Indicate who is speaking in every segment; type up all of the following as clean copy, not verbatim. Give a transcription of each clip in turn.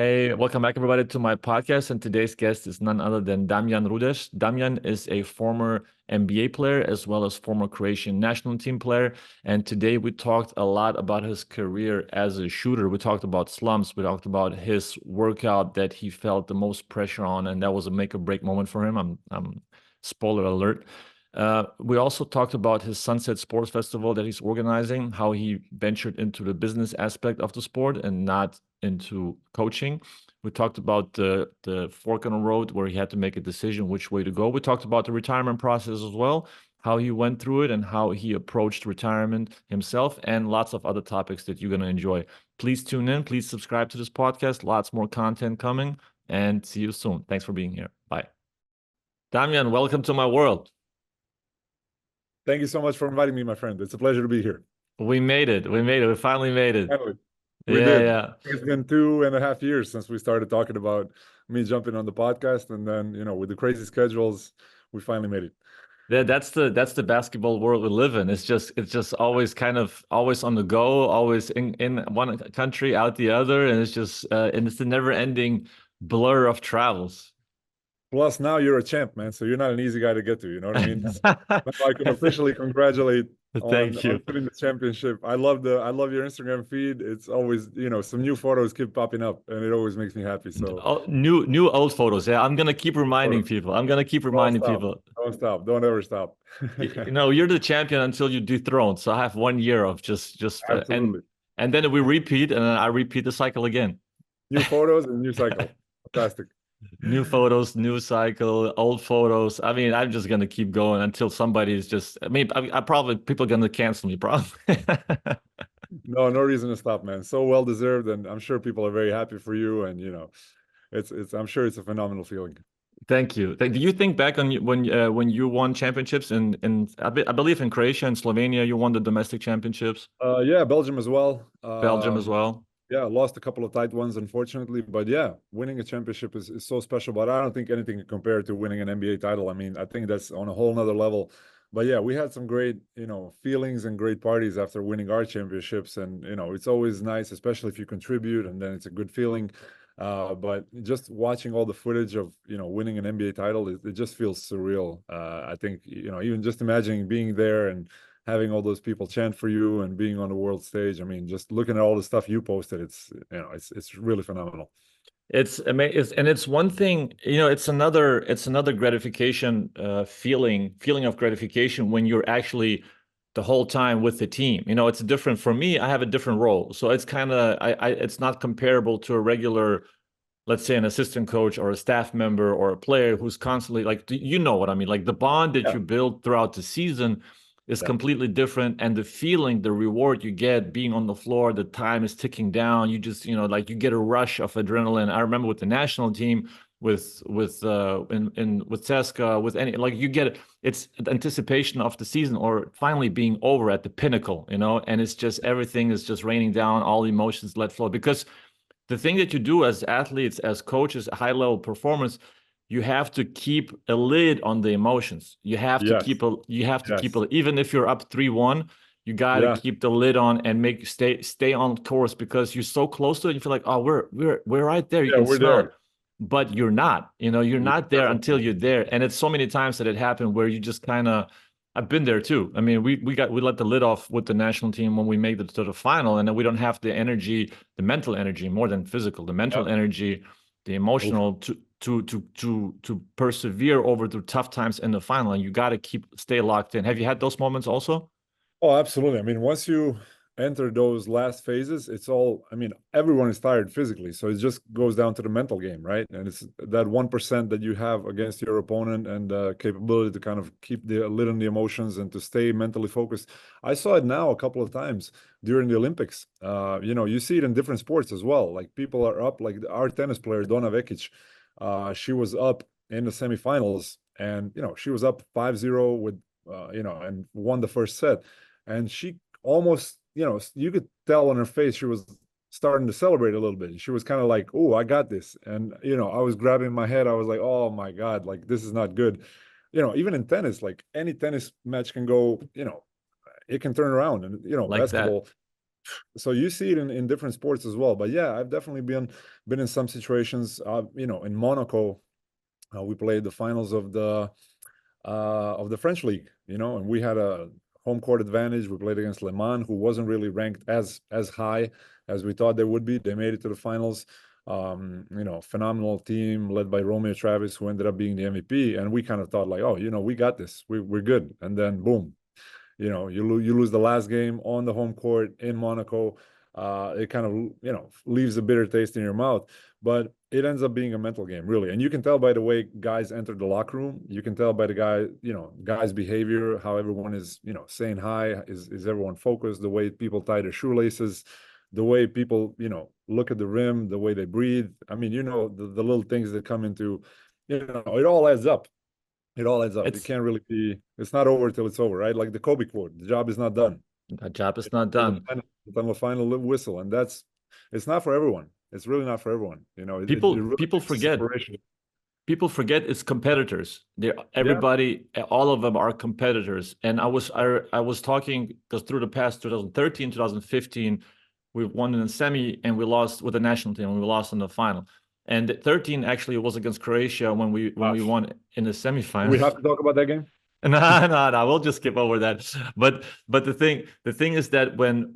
Speaker 1: Hey, welcome back everybody to my podcast. And today's guest is none other than Damjan Rudez. Damjan is a former NBA player as well as former Croatian national team player. And today we talked a lot about his career as a shooter. We talked about slumps. We talked about his workout that he felt the most pressure on, and that was a make or break moment for him. I'm spoiler alert. We also talked about his Sunset Sports Festival that he's organizing, how he ventured into the business aspect of the sport and not into coaching. We talked about the fork in the road where he had to make a decision which way to go. We talked about the retirement process as well, how he went through it and how he approached retirement himself, and lots of other topics that you're going to enjoy. Please tune in. Please subscribe to this podcast. Lots more content coming, and see you soon. Thanks for being here. Bye. Damjan, welcome to my world.
Speaker 2: Thank you so much for inviting me, my friend. It's a pleasure to be here.
Speaker 1: We made it. We made it. We finally made it.
Speaker 2: Finally. We did. It's been 2.5 years since we started talking about me jumping on the podcast, and then with the crazy schedules, we finally made it.
Speaker 1: Yeah, that's the basketball world we live in. It's just always always on the go, always in one country, out the other, and it's the never-ending blur of travels.
Speaker 2: Plus, now you're a champ, man. So you're not an easy guy to get to. You know what I mean? Now I can officially congratulate
Speaker 1: Thank you.
Speaker 2: on winning the championship. I love your Instagram feed. It's always, some new photos keep popping up, and it always makes me happy. So
Speaker 1: new old photos. Yeah, I'm gonna keep reminding people. I'm gonna keep reminding people.
Speaker 2: Don't stop. Don't ever stop.
Speaker 1: You're the champion until you dethrone. So I have 1 year of just
Speaker 2: Absolutely.
Speaker 1: And then we repeat, and then I repeat the cycle again.
Speaker 2: New photos and new cycle. Fantastic.
Speaker 1: New photos, new cycle, old photos. I mean, I'm just gonna keep going until somebody's just. I mean, I probably people are gonna cancel me, probably.
Speaker 2: No reason to stop, man. So well deserved, and I'm sure people are very happy for you. And it's I'm sure it's a phenomenal feeling.
Speaker 1: Thank you. Do you think back on when you won championships in I believe in Croatia and Slovenia, you won the domestic championships?
Speaker 2: Yeah, Belgium as well.
Speaker 1: Belgium as well.
Speaker 2: Yeah, lost a couple of tight ones, unfortunately. But yeah, winning a championship is so special. But I don't think anything can compare to winning an NBA title. I mean, I think that's on a whole nother level. But yeah, we had some great, feelings and great parties after winning our championships. And, it's always nice, especially if you contribute, and then it's a good feeling. But just watching all the footage of, winning an NBA title, it just feels surreal. I think, even just imagining being there and having all those people chant for you and being on the world stage. I mean, just looking at all the stuff you posted, it's really phenomenal.
Speaker 1: It's amazing, and it's one thing, it's another gratification, feeling of gratification when you're actually the whole time with the team. It's different for me. I have a different role, so it's kind of it's not comparable to a regular, let's say, an assistant coach or a staff member or a player who's constantly like, you know what I mean? Like the bond that you build throughout the season is completely different, and the feeling, the reward you get being on the floor, the time is ticking down. You just, like you get a rush of adrenaline. I remember with the national team, with Ceska, with any, like you get it's anticipation of the season or finally being over at the pinnacle, and it's just everything is just raining down, all emotions let flow. Because the thing that you do as athletes, as coaches, high level performance, you have to keep a lid on the emotions. You have to keep even if you're up 3-1, you got to keep the lid on and stay on course, because you're so close to it. You feel like, oh, we're right there. You can smell it, but you're not. You're not there until you're there. And it's so many times that it happened where you just kind of. I've been there too. I mean, we let the lid off with the national team when we made it to the final, and then we don't have the energy, the mental energy, more than physical, the mental energy, the emotional to persevere over the tough times in the final. And you got to stay locked in. Have you had those moments also?
Speaker 2: Oh, absolutely. I mean, once you enter those last phases, everyone is tired physically, so it just goes down to the mental game, right? And it's that 1% that you have against your opponent, and the capability to kind of keep the lid on the emotions and to stay mentally focused. I saw it now a couple of times during the Olympics. You see it in different sports as well. Like people are up, like our tennis player Dona Vekic. She was up in the semifinals, and she was up 5-0 with and won the first set, and she almost, you could tell on her face she was starting to celebrate a little bit. She was kind of like, oh, I got this. And I was grabbing my head. I was like, oh my God, like this is not good. Even in tennis, like any tennis match can go, it can turn around. And
Speaker 1: like
Speaker 2: basketball, So you see it in different sports as well. But yeah, I've definitely been in some situations. In Monaco, we played the finals of the French league, and we had a home court advantage. We played against Le Mans, who wasn't really ranked as high as we thought they would be. They made it to the finals. Phenomenal team led by Romeo Travis, who ended up being the MVP. And we kind of thought like, oh, we got this. We're good. And then boom, you lose the last game on the home court in Monaco. It kind of, leaves a bitter taste in your mouth, but it ends up being a mental game, really. And you can tell by the way guys enter the locker room. You can tell by the guys' behavior, how everyone is, saying hi. Is everyone focused? The way people tie their shoelaces, the way people, look at the rim, the way they breathe. I mean, the little things that come into, it all adds up. It all adds up. It can't really be. It's not over till it's over, right? Like the Kobe quote: "The job is not done.
Speaker 1: The job is not done."
Speaker 2: Until the final whistle, and it's not for everyone. It's really not for everyone.
Speaker 1: People
Speaker 2: really
Speaker 1: forget. People forget it's competitors. Everybody, all of them are competitors. And I was talking because through the past 2013, 2015, we won in the semi and we lost with the national team and we lost in the final. And 13 actually was against Croatia when we won in the semifinals.
Speaker 2: We have to talk about that game.
Speaker 1: No, we'll just skip over that. But the thing is that when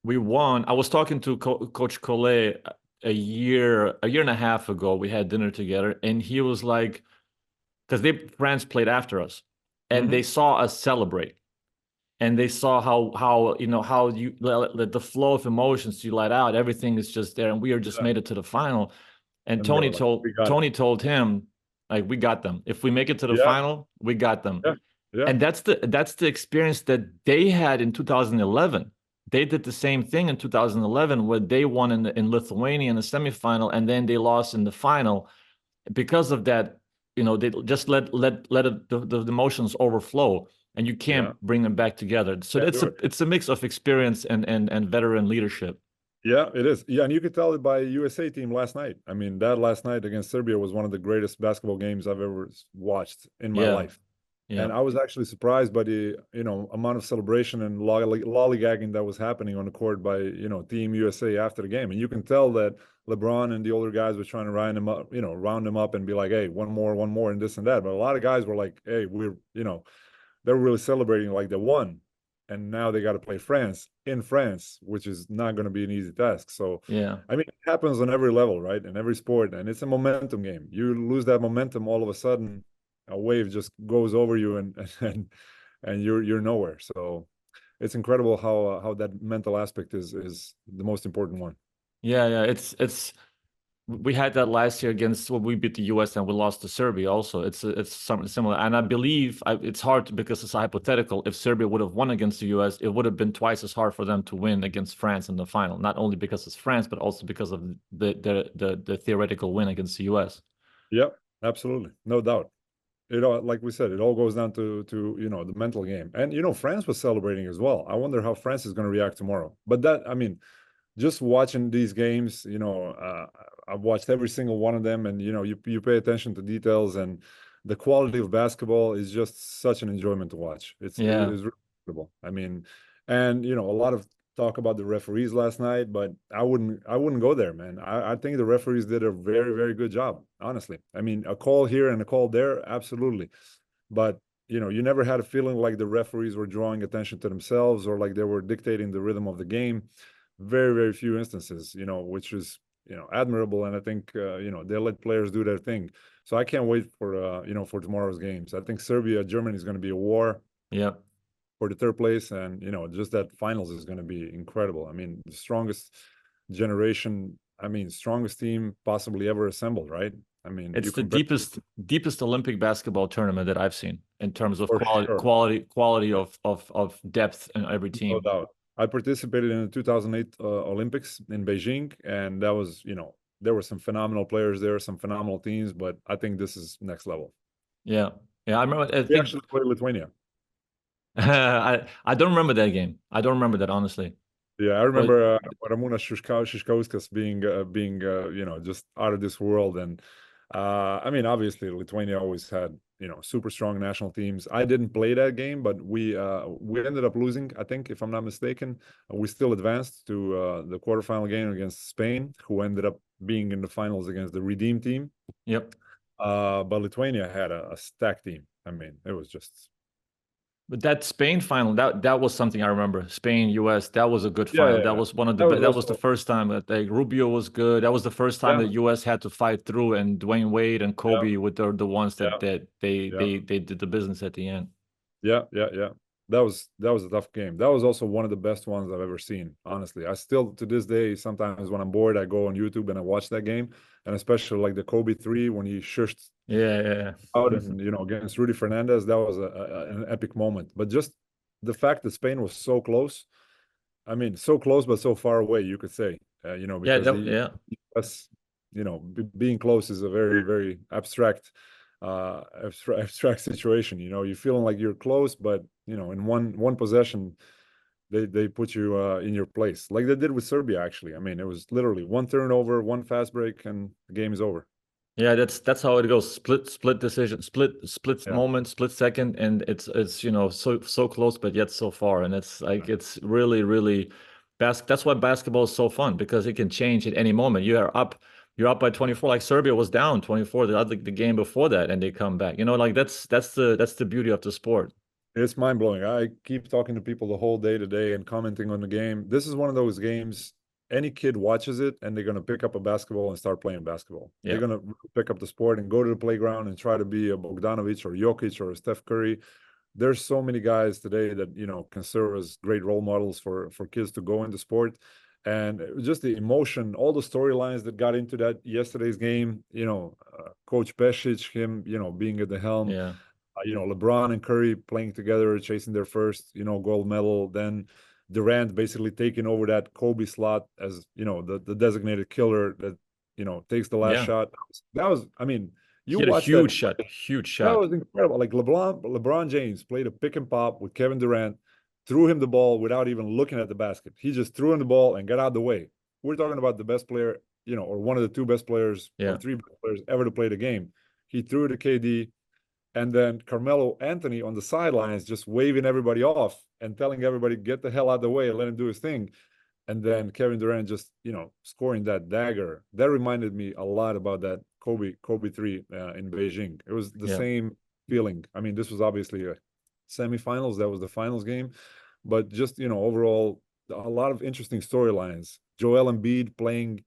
Speaker 1: we won, I was talking to Coach Collet a year and a half ago. We had dinner together, and he was like, because France played after us, and they saw us celebrate. And they saw how the flow of emotions you let out, everything is just there, and we are just made it to the final. And Tony told him, like, we got them. If we make it to the final, we got them.
Speaker 2: Yeah.
Speaker 1: And that's the experience that they had in 2011. They did the same thing in 2011, where they won in Lithuania in the semifinal, and then they lost in the final. Because of that, they just let the emotions overflow. And you can't bring them back together. So it's a mix of experience and veteran leadership.
Speaker 2: Yeah, it is. Yeah, and you could tell it by USA team last night. I mean, that last night against Serbia was one of the greatest basketball games I've ever watched in my life. Yeah. And I was actually surprised by the amount of celebration and lollygagging that was happening on the court by Team USA after the game. And you can tell that LeBron and the older guys were trying to round them up and be like, hey, one more, and this and that. But a lot of guys were like, hey, they were really celebrating like they won, and now they got to play France in France, which is not going to be an easy task. So
Speaker 1: yeah,
Speaker 2: I mean, it happens on every level, right? In every sport, and it's a momentum game. You lose that momentum, all of a sudden, a wave just goes over you, and you're nowhere. So it's incredible how that mental aspect is the most important one.
Speaker 1: Yeah, it's. We had that last year against we beat the US and we lost to Serbia also. It's something similar. And I believe it's hard because it's a hypothetical. If Serbia would have won against the US, it would have been twice as hard for them to win against France in the final. Not only because it's France, but also because of the theoretical win against the US.
Speaker 2: Yeah, absolutely. No doubt. Like we said, it all goes down to the mental game. And France was celebrating as well. I wonder how France is going to react tomorrow. But just watching these games, I've watched every single one of them, and you pay attention to details, and the quality of basketball is just such an enjoyment to watch. It is really incredible. I mean, and a lot of talk about the referees last night, but I wouldn't go there, man. I think the referees did a very, very good job, honestly. I mean, a call here and a call there, absolutely, but you never had a feeling like the referees were drawing attention to themselves or like they were dictating the rhythm of the game. Very, very few instances, which is admirable, and I think they let players do their thing. So I can't wait for for tomorrow's games. I think Germany is going to be a war.
Speaker 1: Yeah.
Speaker 2: For the third place, and just that finals is going to be incredible. I mean, the strongest generation. I mean, strongest team possibly ever assembled, right? I mean,
Speaker 1: it's the deepest Olympic basketball tournament that I've seen in terms of quality of depth in every team.
Speaker 2: No doubt. I participated in the 2008 Olympics in Beijing, and that was, there were some phenomenal players there, some phenomenal teams, but I think this is next level.
Speaker 1: Yeah. I remember.
Speaker 2: We actually played Lithuania.
Speaker 1: I don't remember that game. I don't remember that, honestly.
Speaker 2: Yeah, I remember Ramūnas Šiškauskas being just out of this world. And I mean, obviously, Lithuania always had super strong national teams. I didn't play that game, but we ended up losing, I think, if I'm not mistaken. We still advanced to the quarterfinal game against Spain, who ended up being in the finals against the Redeem team.
Speaker 1: Yep.
Speaker 2: But Lithuania had a stacked team. I mean, it was just.
Speaker 1: But that Spain final, that was something I remember. Spain, US, that was a good final. That was one of the that was the first time that Rubio was good. That was the first time that US had to fight through, and Dwayne Wade and Kobe with the ones that they did the business at the end.
Speaker 2: Yeah. That was a tough game. That was also one of the best ones I've ever seen. Honestly, I still to this day sometimes when I'm bored I go on YouTube and I watch that game, and especially like the Kobe 3 when he shushed out and against Rudy Fernandez, that was an epic moment. But just the fact that Spain was so close, I mean, so close but so far away, you could say, because US, being close is a very, very abstract situation. You're feeling like you're close, but in one possession they put you in your place, like they did with Serbia. Actually, I mean, it was literally one turnover, one fast break, and the game is over.
Speaker 1: Yeah, that's how it goes. Split decision, split moment, split second, and it's so close but yet so far, and it's like it's really that's why basketball is so fun, because it can change at any moment. You're up by 24, like Serbia was down 24 the game before that, and they come back. Like that's the beauty of the sport.
Speaker 2: It's mind-blowing. I keep talking to people the whole day today and commenting on the game. This is one of those games, any kid watches it and they're going to pick up a basketball and start playing basketball. They're going to pick up the sport and go to the playground and try to be a Bogdanovic or Jokic or a Steph Curry. There's so many guys today that, can serve as great role models for kids to go into sport. And just the emotion, all the storylines that got into that yesterday's game, Coach Pešić, him, being at the helm.
Speaker 1: Yeah.
Speaker 2: LeBron and Curry playing together, chasing their first, gold medal. Then Durant basically taking over that Kobe slot as, the designated killer that, takes the last shot. That was, I mean,
Speaker 1: you watched a huge shot.
Speaker 2: That was incredible. Like LeBron James played a pick and pop with Kevin Durant, threw him the ball without even looking at the basket. He just threw him the ball and got out of the way. We're talking about the best player, or one of the two best players or three best players ever to play the game. He threw it to KD. And then Carmelo Anthony on the sidelines just waving everybody off and telling everybody, get the hell out of the way and let him do his thing. And then Kevin Durant just, scoring that dagger. That reminded me a lot about that Kobe 3 in Beijing. It was the same feeling. I mean, this was obviously a semifinals. That was the finals game. But just, overall, a lot of interesting storylines. Joel Embiid playing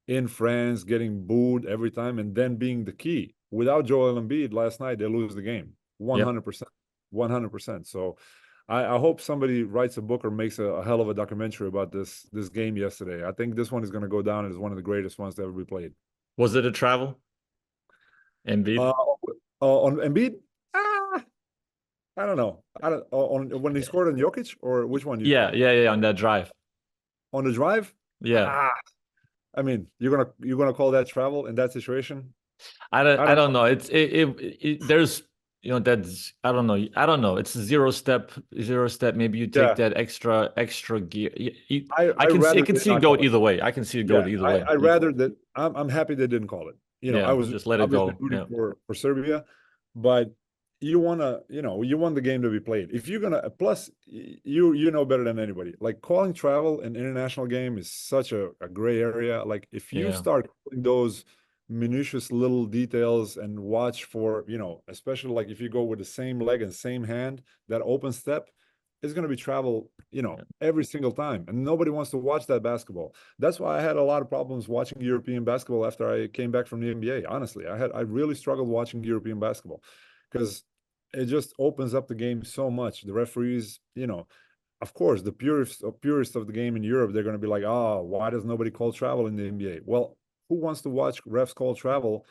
Speaker 2: in France, getting booed every time, and then being the key. Without Joel Embiid last night, they lose the game 100%. 100%. So I hope somebody writes a book or makes a hell of a documentary about this game yesterday. I think this one is going to go down as one of the greatest ones to ever be played.
Speaker 1: Was it a travel? Embiid?
Speaker 2: On Embiid? I don't know. When he scored on Jokic, or which one?
Speaker 1: Yeah, on that drive.
Speaker 2: On the drive?
Speaker 1: Yeah.
Speaker 2: I mean, you're gonna call that travel in that situation?
Speaker 1: I don't know. There's that's I don't know. It's zero step. Maybe you take that extra gear. I can see it go either way. I can see it go either way.
Speaker 2: I rather that. I'm happy they didn't call it. I was
Speaker 1: just let it go.
Speaker 2: Rooting for Serbia, but you want the game to be played. If you're gonna, plus you know better than anybody, like calling travel an international game is such a gray area. Like if you start putting those minutious little details and watch for, especially like if you go with the same leg and same hand, that open step is going to be travel, every single time. And nobody wants to watch that basketball. That's why I had a lot of problems watching European basketball after I came back from the NBA. Honestly, I really struggled watching European basketball because it just opens up the game so much. The referees, of course, the purists of the game in Europe, they're going to be like, why does nobody call travel in the NBA? Well, who wants to watch refs call travel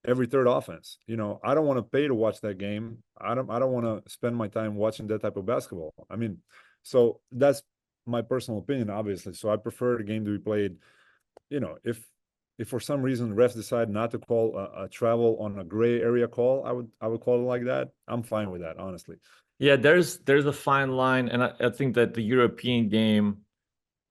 Speaker 2: every third offense? I don't want to pay to watch that game. I don't want to spend my time watching that type of basketball. I mean, so that's my personal opinion, obviously. So I prefer the game to be played, if for some reason refs decide not to call a travel on a gray area call, I would call it like that. I'm fine with that, honestly.
Speaker 1: Yeah, there's a fine line, and I think that the European game,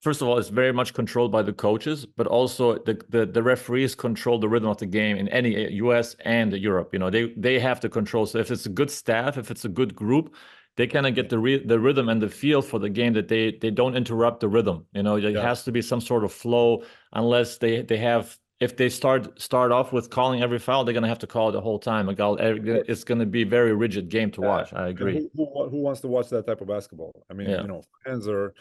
Speaker 1: first of all, it's very much controlled by the coaches, but also the referees control the rhythm of the game in any US and Europe. You know, they have the control. So if it's a good staff, if it's a good group, they kind of get the rhythm and the feel for the game, that they don't interrupt the rhythm. You know, it has to be some sort of flow, unless they have. If they start off with calling every foul, they're gonna have to call it the whole time. It's gonna be a very rigid game to watch. I agree.
Speaker 2: Who wants to watch that type of basketball? I mean, you know, fans are.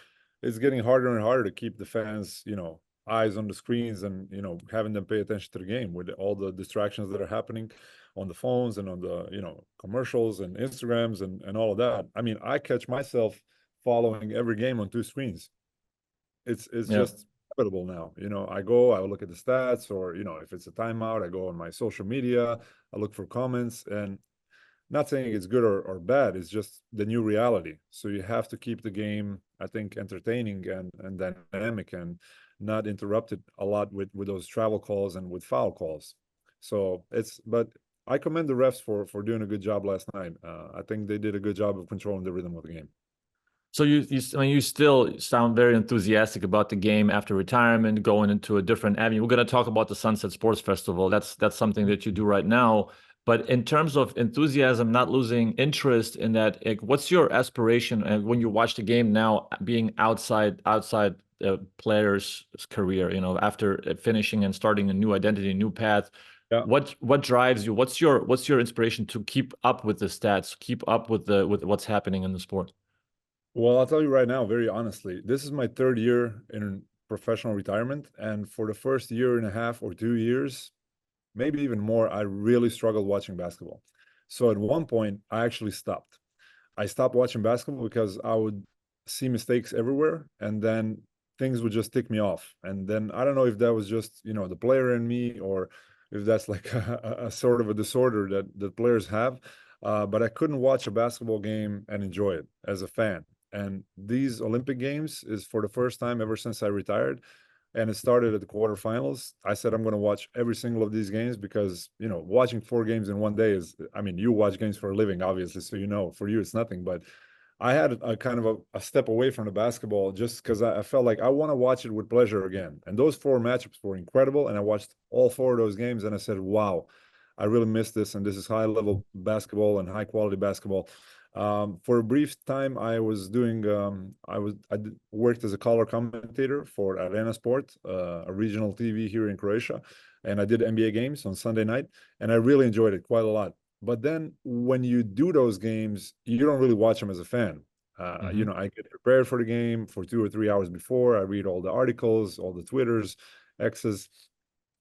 Speaker 2: It's getting harder and harder to keep the fans, you know, eyes on the screens, and, you know, having them pay attention to the game with all the distractions that are happening on the phones and on the, you know, commercials and Instagrams and all of that. I mean, I catch myself following every game on two screens. It's just inevitable now. You know, I look at the stats, or, you know, if it's a timeout, I go on my social media, I look for comments, and not saying it's good or bad, it's just the new reality. So you have to keep the game, I think, entertaining and dynamic, and not interrupted a lot with those travel calls and with foul calls. So but I commend the refs for doing a good job last night. I think they did a good job of controlling the rhythm of the game.
Speaker 1: So I mean, you still sound very enthusiastic about the game after retirement, going into a different avenue. We're going to talk about the Sunset Sports Festival. That's something that you do right now. But in terms of enthusiasm, not losing interest in that, like, what's your aspiration when you watch the game now, being outside the player's career, you know, after finishing and starting a new identity, a new path?
Speaker 2: Yeah.
Speaker 1: What drives you? What's your inspiration to keep up with the stats, keep up with what's happening in the sport?
Speaker 2: Well, I'll tell you right now, very honestly, this is my third year in professional retirement, and for the first year and a half or 2 years, maybe even more, I really struggled watching basketball. So at one point, I actually stopped. I stopped watching basketball because I would see mistakes everywhere, and then things would just tick me off. And then I don't know if that was just, you know, the player in me, or if that's like a sort of a disorder that players have. But I couldn't watch a basketball game and enjoy it as a fan. And these Olympic Games is for the first time ever since I retired, and it started at the quarterfinals. I said I'm going to watch every single of these games, because, you know, watching 4 games in one day is, I mean, you watch games for a living, obviously, so, you know, for you it's nothing. But I had a kind of a step away from the basketball, just because I felt like I want to watch it with pleasure again. And those 4 matchups were incredible, and I watched all 4 of those games, and I said, wow, I really miss this, and this is high level basketball and high quality basketball. For a brief time, I was doing, worked as a color commentator for Arena Sport, a regional TV here in Croatia, and I did NBA games on Sunday night, and I really enjoyed it quite a lot. But then when you do those games, you don't really watch them as a fan. You know, I get prepared for the game for 2 or 3 hours before. I read all the articles, all the Twitters, X's.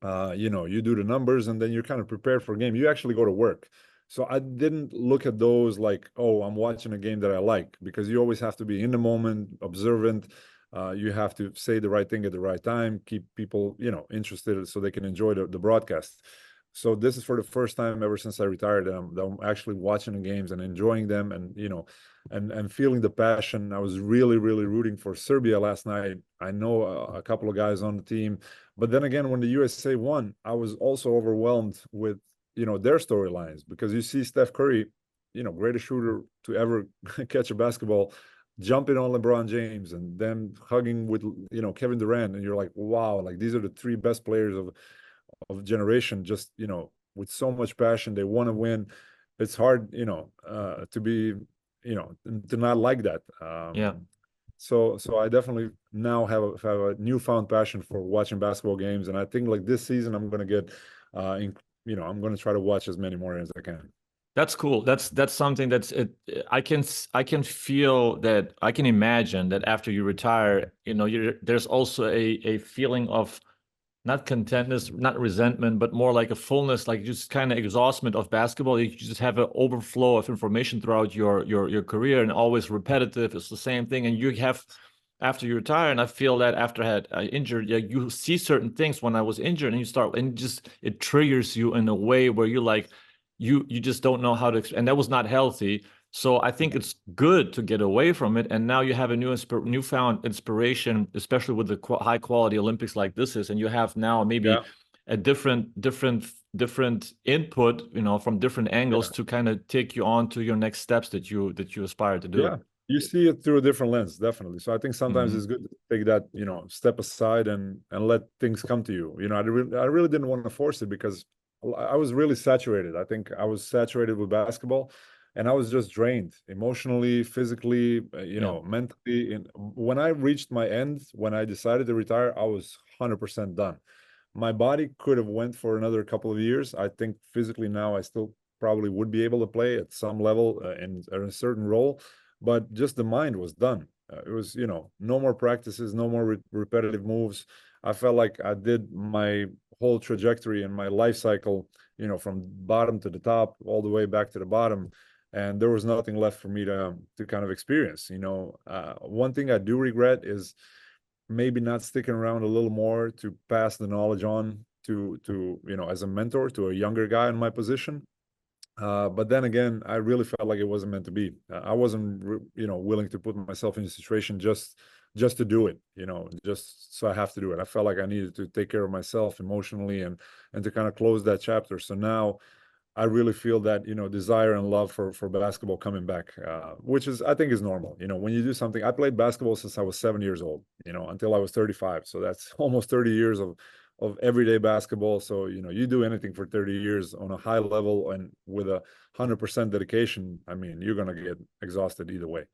Speaker 2: You know, you do the numbers, and then you're kind of prepared for a game. You actually go to work. So I didn't look at those like, oh, I'm watching a game that I like, because you always have to be in the moment, observant. You have to say the right thing at the right time, keep people, you know, interested so they can enjoy the broadcast. So this is for the first time ever since I retired that I'm actually watching the games and enjoying them, and, you know, and feeling the passion. I was really, really rooting for Serbia last night. I know a couple of guys on the team, but then again, when the USA won, I was also overwhelmed with, you know, their storylines, because you see Steph Curry, you know, greatest shooter to ever catch a basketball, jumping on LeBron James, and then hugging with, you know, Kevin Durant, and you're like, wow, like these are the 3 best players of generation, just, you know, with so much passion. They want to win. It's hard, you know, to be, you know, to not like that. So I definitely now have a newfound passion for watching basketball games, and I think like this season I'm going to get, you know, I'm going to try to watch as many more as I can.
Speaker 1: That's cool. That's something that's it. I can feel that. I can imagine that after you retire, you know, there's also a feeling of not contentness, not resentment, but more like a fullness, like just kind of exhaustment of basketball. You just have an overflow of information throughout your career, and always repetitive. It's the same thing, and you have, after you retire, and I feel that after I had injured, yeah, you see certain things when I was injured, and you start, and just it triggers you in a way where you like, you just don't know how to, and that was not healthy. So I think it's good to get away from it, and now you have a newfound inspiration, especially with the high quality Olympics like this is, and you have now maybe a different input, you know, from different angles to kind of take you on to your next steps that you aspire to do.
Speaker 2: Yeah, You see it through a different lens, definitely. So I think sometimes it's good to take that, step aside and let things come to you. I really didn't want to force it because I was really saturated. I think I was saturated with basketball, and I was just drained emotionally, physically, mentally. And when I reached my end, when I decided to retire, I was 100% done. My body could have went for another couple of years. I think physically now I still probably would be able to play at some level in a certain role, but just the mind was done. It was, no more practices, no more repetitive moves. I felt like I did my whole trajectory and my life cycle, from bottom to the top, all the way back to the bottom. And there was nothing left for me to kind of experience. One thing I do regret is maybe not sticking around a little more to pass the knowledge on to as a mentor to a younger guy in my position. But then again, I really felt like it wasn't meant to be. I wasn't, willing to put myself in a situation just to do it, just so I have to do it. I felt like I needed to take care of myself emotionally and to kind of close that chapter. So now I really feel that, desire and love for basketball coming back, which is, I think, is normal. When you do something, I played basketball since I was 7 years old, until I was 35. So that's almost 30 years of everyday basketball. So, you do anything for 30 years on a high level and with 100% dedication, I mean, you're going to get exhausted either way.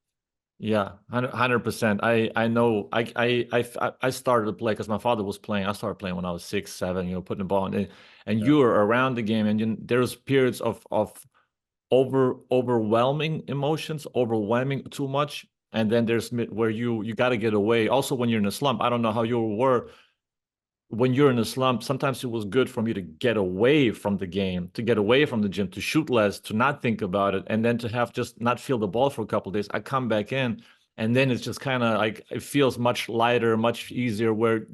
Speaker 1: Yeah, 100%. I know. I started to play because my father was playing. I started playing when I was 6, 7. Putting the ball in, and you were around the game, and there's periods of overwhelming emotions, overwhelming too much, and then there's where you got to get away. Also, when you're in a slump, I don't know how you were when you're in a slump. Sometimes it was good for me to get away from the game, to get away from the gym, to shoot less, to not think about it, and then to have just not feel the ball for a couple of days. I come back in, and then it's just kind of like it feels much lighter, much easier. Where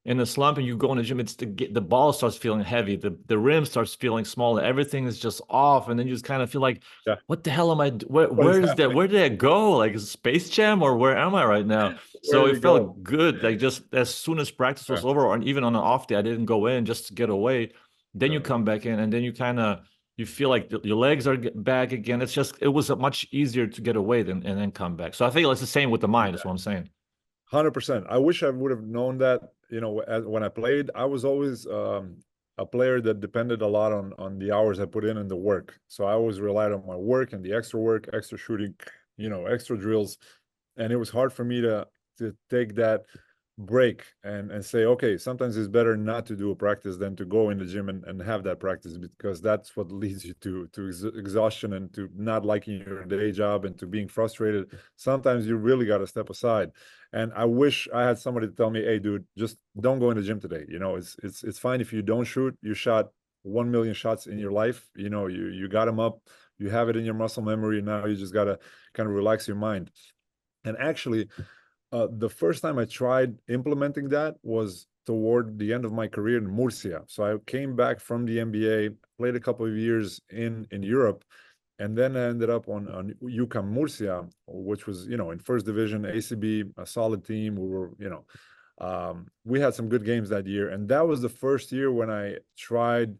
Speaker 1: in a slump and you go in the gym, it's the ball starts feeling heavy, the rim starts feeling smaller, everything is just off, and then you just kind of feel like, what the hell am I? Where is that? Where did I go? Like Space Jam, or where am I right now? So it felt good. Like just as soon as practice was over, or even on an off day, I didn't go in just to get away. Then you come back in, and then you feel like your legs are back again. It was much easier to get away and then come back. So I think it's the same with the mind. That's what I'm saying.
Speaker 2: 100%. I wish I would have known that, when I played. I was always a player that depended a lot on the hours I put in and the work. So I always relied on my work and the extra work, extra shooting, extra drills. And it was hard for me to take that break and say, okay, sometimes it's better not to do a practice than to go in the gym and have that practice, because that's what leads you to exhaustion and to not liking your day job and to being frustrated. Sometimes you really got to step aside. And I wish I had somebody to tell me, hey, dude, just don't go in the gym today. It's fine if you don't shoot. You shot 1 million shots in your life. You got them up. You have it in your muscle memory. Now you just got to kind of relax your mind. And actually, the first time I tried implementing that was toward the end of my career in Murcia. So I came back from the NBA, played a couple of years in Europe, and then I ended up on UCAM Murcia, which was, in first division, ACB, a solid team. We were, we had some good games that year. And that was the first year when I tried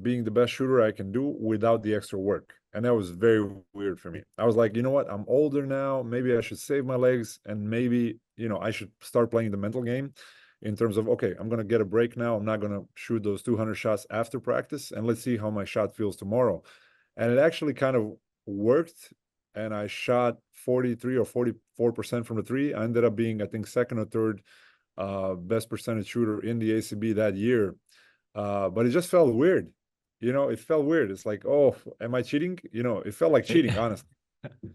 Speaker 2: being the best shooter I can do without the extra work. And that was very weird for me. I was like, you know what? I'm older now. Maybe I should save my legs, and maybe, I should start playing the mental game in terms of, okay, I'm going to get a break now. I'm not going to shoot those 200 shots after practice, and let's see how my shot feels tomorrow. And it actually kind of worked. And I shot 43 or 44% from the three. I ended up being, I think, second or third best percentage shooter in the ACB that year. But it just felt weird. It felt weird. It's like, oh, am I cheating? It felt like cheating, honestly,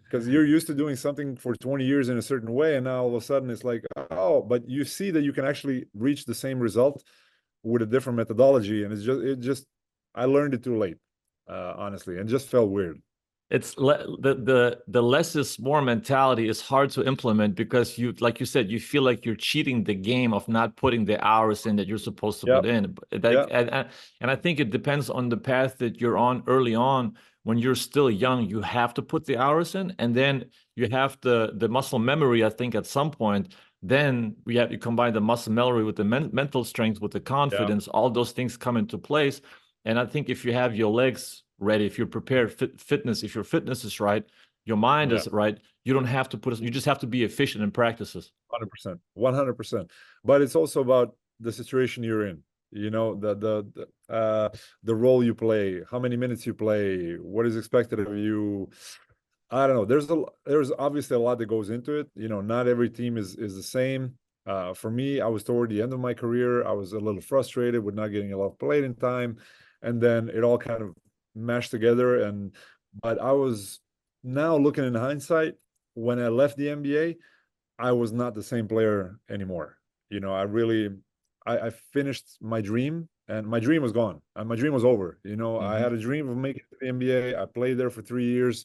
Speaker 2: because you're used to doing something for 20 years in a certain way, and now all of a sudden it's like, oh, but you see that you can actually reach the same result with a different methodology, and I learned it too late, honestly, and just felt weird.
Speaker 1: It's the less is more mentality is hard to implement, because like you said, you feel like you're cheating the game of not putting the hours in that you're supposed to put in. And I think it depends on the path that you're on early on. When you're still young, you have to put the hours in, and then you have the muscle memory. I think at some point, then you combine the muscle memory with the mental strength, with the confidence. All those things come into place. And I think if you have your legs ready, if you're prepared, if your fitness is right, your mind
Speaker 2: Yeah.
Speaker 1: is right, you don't have to you just have to be efficient in practices.
Speaker 2: 100%, 100%. But it's also about the situation you're in. You know, the role you play, how many minutes you play, what is expected of you. I don't know. There's obviously a lot that goes into it. You know, not every team is the same. For me, I was toward the end of my career. I was a little frustrated with not getting a lot of playing time, and then it all kind of mashed together. But I was now looking in hindsight, when I left the NBA, I was not the same player anymore. You know, I finished my dream, and my dream was gone, and my dream was over. You know, I had a dream of making it to the NBA. I played there for 3 years,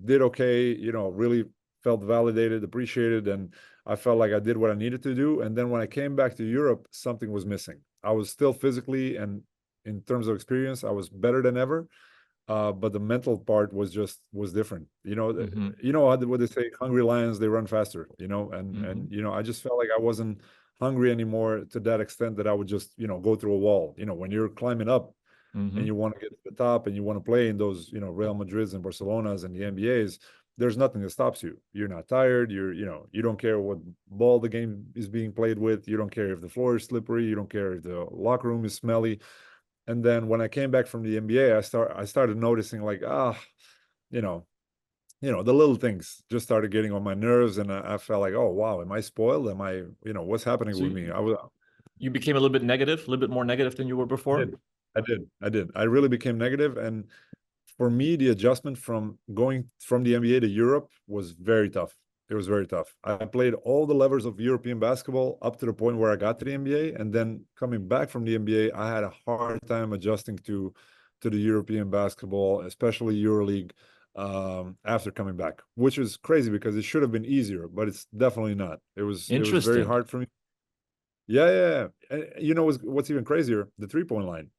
Speaker 2: did okay. You know, really felt validated, appreciated, and I felt like I did what I needed to do. And then when I came back to Europe, something was missing. I was still physically and in terms of experience, I was better than ever, but the mental part was different. You know, you know what they say, hungry lions, they run faster, you know, and you know, I just felt like I wasn't hungry anymore to that extent that I would just, you know, go through a wall. You know, when you're climbing up and you want to get to the top and you want to play in those, you know, Real Madrids and Barcelonas and the NBAs, there's nothing that stops you. You're not tired. You know, you don't care what ball the game is being played with. You don't care if the floor is slippery. You don't care if the locker room is smelly. And then when I came back from the NBA, I started noticing like, you know, the little things just started getting on my nerves, and I felt like, oh wow, am I spoiled? Am I, you know, what's happening
Speaker 1: So
Speaker 2: with me?
Speaker 1: you became a little bit negative, a little bit more negative than you were before?
Speaker 2: I did. I really became negative, and for me, the adjustment from going from the NBA to Europe was very tough. It was very tough. I played all the levels of European basketball up to the point where I got to the NBA, and then coming back from the NBA, I had a hard time adjusting to the European basketball, especially EuroLeague, after coming back, which is crazy because it should have been easier, but it's definitely not. It was very
Speaker 1: Interesting.
Speaker 2: hard for me. Yeah. And you know what's even crazier? The 3-point line.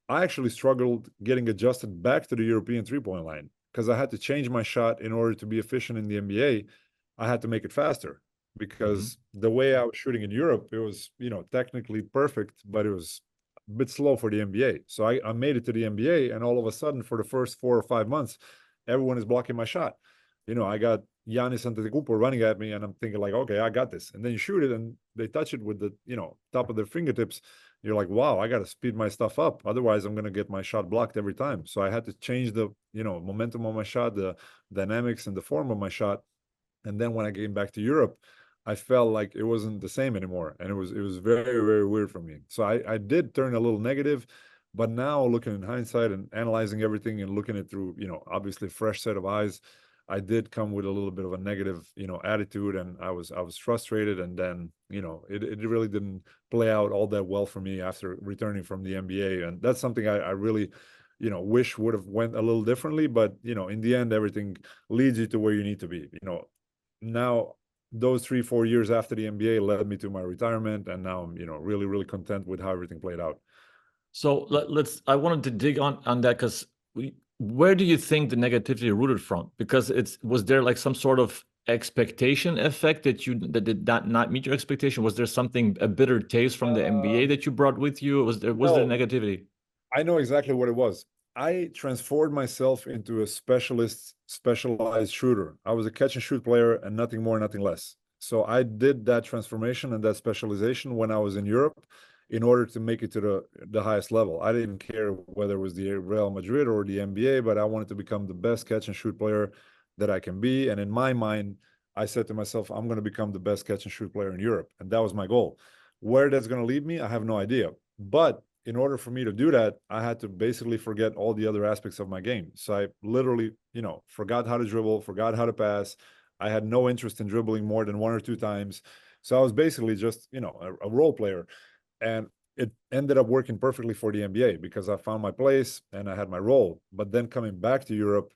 Speaker 2: I actually struggled getting adjusted back to the European 3-point line because I had to change my shot in order to be efficient in the NBA. I had to make it faster because the way I was shooting in Europe, it was, you know, technically perfect, but it was a bit slow for the NBA. So I made it to the NBA, and all of a sudden, for the first 4 or 5 months, everyone is blocking my shot. You know, I got Giannis Antetokounmpo running at me, and I'm thinking like, okay, I got this. And then you shoot it, and they touch it with the, you know, top of their fingertips. You're like, wow, I got to speed my stuff up. Otherwise, I'm going to get my shot blocked every time. So I had to change the, you know, momentum of my shot, the dynamics and the form of my shot. And then when I came back to Europe, I felt like it wasn't the same anymore. And it was very, very weird for me. So I did turn a little negative, but now looking in hindsight and analyzing everything and looking at it through, you know, obviously fresh set of eyes, I did come with a little bit of a negative, you know, attitude, and I was frustrated. And then, you know, it really didn't play out all that well for me after returning from the NBA. And that's something I really, you know, wish would have went a little differently. But, you know, in the end, everything leads you to where you need to be. You know, now those 3-4 years after the NBA led me to my retirement, and now I'm, you know, really, really content with how everything played out.
Speaker 1: So I wanted to dig on that because where do you think the negativity rooted from? Because was there like some sort of expectation effect that did not meet your expectation? Was there something, a bitter taste from the NBA that you brought with you? Was there negativity?
Speaker 2: I know exactly what it was. I transformed myself into a specialized shooter. I was a catch and shoot player and nothing more, nothing less. So I did that transformation and that specialization when I was in Europe in order to make it to the highest level. I didn't care whether it was the Real Madrid or the NBA, but I wanted to become the best catch and shoot player that I can be. And in my mind, I said to myself, I'm going to become the best catch and shoot player in Europe. And that was my goal. Where that's going to lead me, I have no idea. But in order for me to do that, I had to basically forget all the other aspects of my game. So I literally, you know, forgot how to dribble, forgot how to pass. I had no interest in dribbling more than 1 or 2 times. So I was basically just, you know, a role player. And it ended up working perfectly for the NBA because I found my place and I had my role. But then coming back to Europe,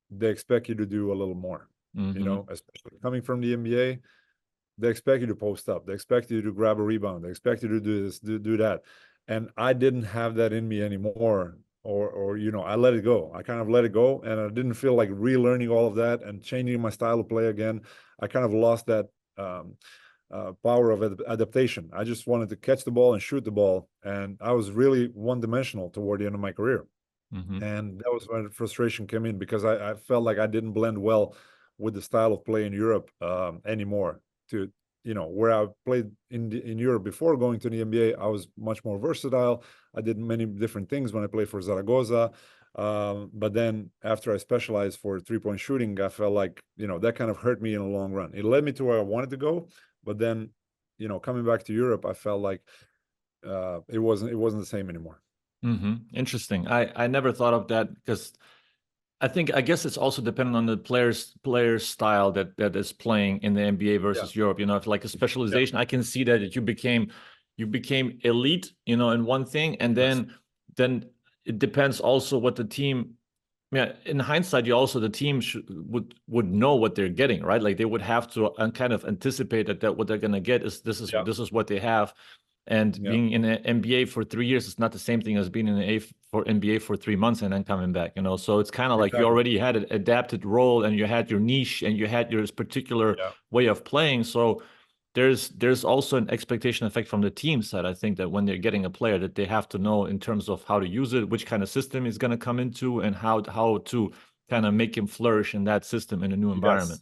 Speaker 2: they expect you to do a little more, you know, especially coming from the NBA. They expect you to post up. They expect you to grab a rebound. They expect you to do this, do that. And I didn't have that in me anymore. Or you know, I let it go. I kind of let it go, and I didn't feel like relearning all of that and changing my style of play again. I kind of lost that power of adaptation. I just wanted to catch the ball and shoot the ball, and I was really one-dimensional toward the end of my career. And that was when frustration came in, because I felt like I didn't blend well with the style of play in Europe anymore. To where I played in Europe before going to the NBA, I was much more versatile. I did many different things when I played for Zaragoza. But then after I specialized for 3-point shooting, I felt like that kind of hurt me in the long run. It led me to where I wanted to go, but then coming back to Europe, I felt like it wasn't the same anymore.
Speaker 1: Interesting. I never thought of that, because I guess it's also dependent on the player's style that is playing in the NBA versus Europe. If like a specialization, I can see that you became elite, in one thing, and then it depends also what the team. Yeah, in hindsight, the team would know what they're getting, right? Like they would have to kind of anticipate that what they're going to get is this is what they have. And being in an NBA for 3 years is not the same thing as being in an NBA for 3 months and then coming back, So it's kind of like you already had an adapted role, and you had your niche, and you had your particular way of playing. So there's also an expectation effect from the team side. I think that when they're getting a player, that they have to know in terms of how to use it, which kind of system is going to come into, and how to kind of make him flourish in that system in a new environment.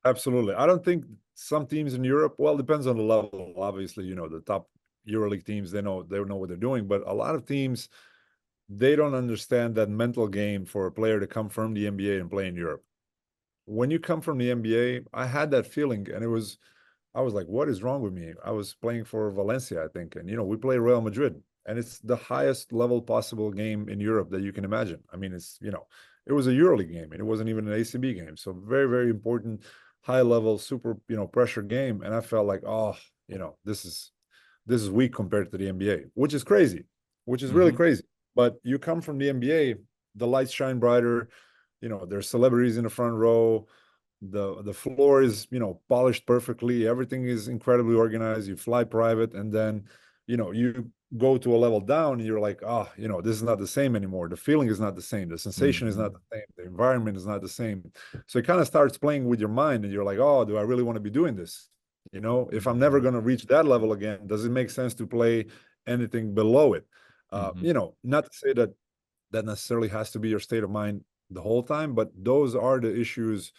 Speaker 2: Absolutely. I don't think some teams in Europe, well, it depends on the level. Obviously, the top EuroLeague teams, they know what they're doing, but a lot of teams, they don't understand that mental game for a player to come from the NBA and play in Europe. When you come from the NBA, I had that feeling, and I was like, what is wrong with me? I was playing for Valencia, I think, and we play Real Madrid, and it's the highest level possible game in Europe that you can imagine. I mean, it's it was a EuroLeague game, and it wasn't even an ACB game, so very, very important, high level, super pressure game. And I felt like, oh, this is weak compared to the NBA, which is crazy, which is really crazy. But you come from the NBA, the lights shine brighter. There's celebrities in the front row. The floor is, polished perfectly. Everything is incredibly organized. You fly private, and then, you go to a level down, and you're like, oh, this is not the same anymore. The feeling is not the same. The sensation is not the same. The environment is not the same. So it kind of starts playing with your mind, and you're like, oh, do I really want to be doing this? If I'm never going to reach that level again, does it make sense to play anything below it? Not to say that necessarily has to be your state of mind the whole time, but those are the issues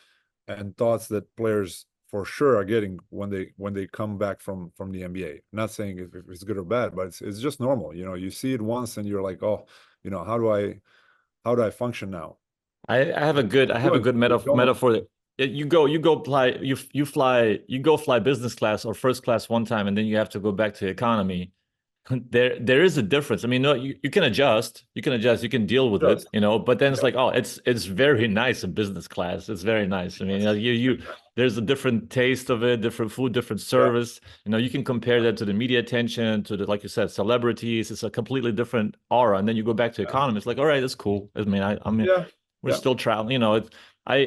Speaker 2: and thoughts that players for sure are getting when they come back from the NBA. Not saying if it's good or bad, but it's just normal. You see it once, and you're like, oh, how do I function now?
Speaker 1: I have a good metaphor. You go fly business class or first class one time, and then you have to go back to economy. There is a difference. I mean, no, you can adjust, you can deal with it, but then it's like, oh, it's very nice in business class. It's very nice. I mean, there's a different taste of it, different food, different service. You can compare that to the media attention, to the, like you said, celebrities. It's a completely different aura. And then you go back to economy. It's like, all right, that's cool. I mean, we're still traveling, I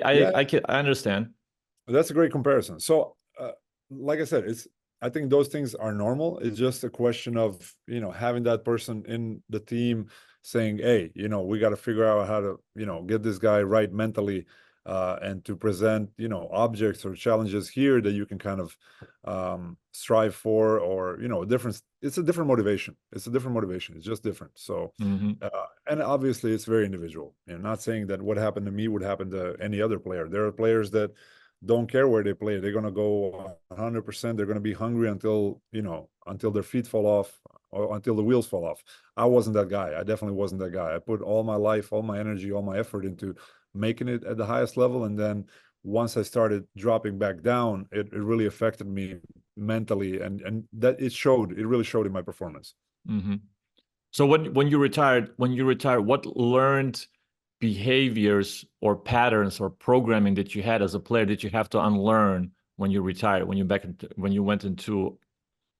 Speaker 1: understand.
Speaker 2: That's a great comparison. So, like I said, I think those things are normal. It's just a question of, having that person in the team saying, hey, we got to figure out how to, get this guy right mentally, and to present, objects or challenges here that you can kind of strive for, or, it's a different motivation. It's just different. So, and obviously it's very individual. Not saying that what happened to me would happen to any other player. There are players that don't care where they play. They're going to go 100%. They're going to be hungry until their feet fall off, or until the wheels fall off. I wasn't that guy. I definitely wasn't that guy. I put all my life, all my energy, all my effort into making it at the highest level. And then once I started dropping back down, it really affected me mentally. And that it really showed in my performance.
Speaker 1: So when you retired, what learned behaviors or patterns or programming that you had as a player did you have to unlearn when you retired, when you went into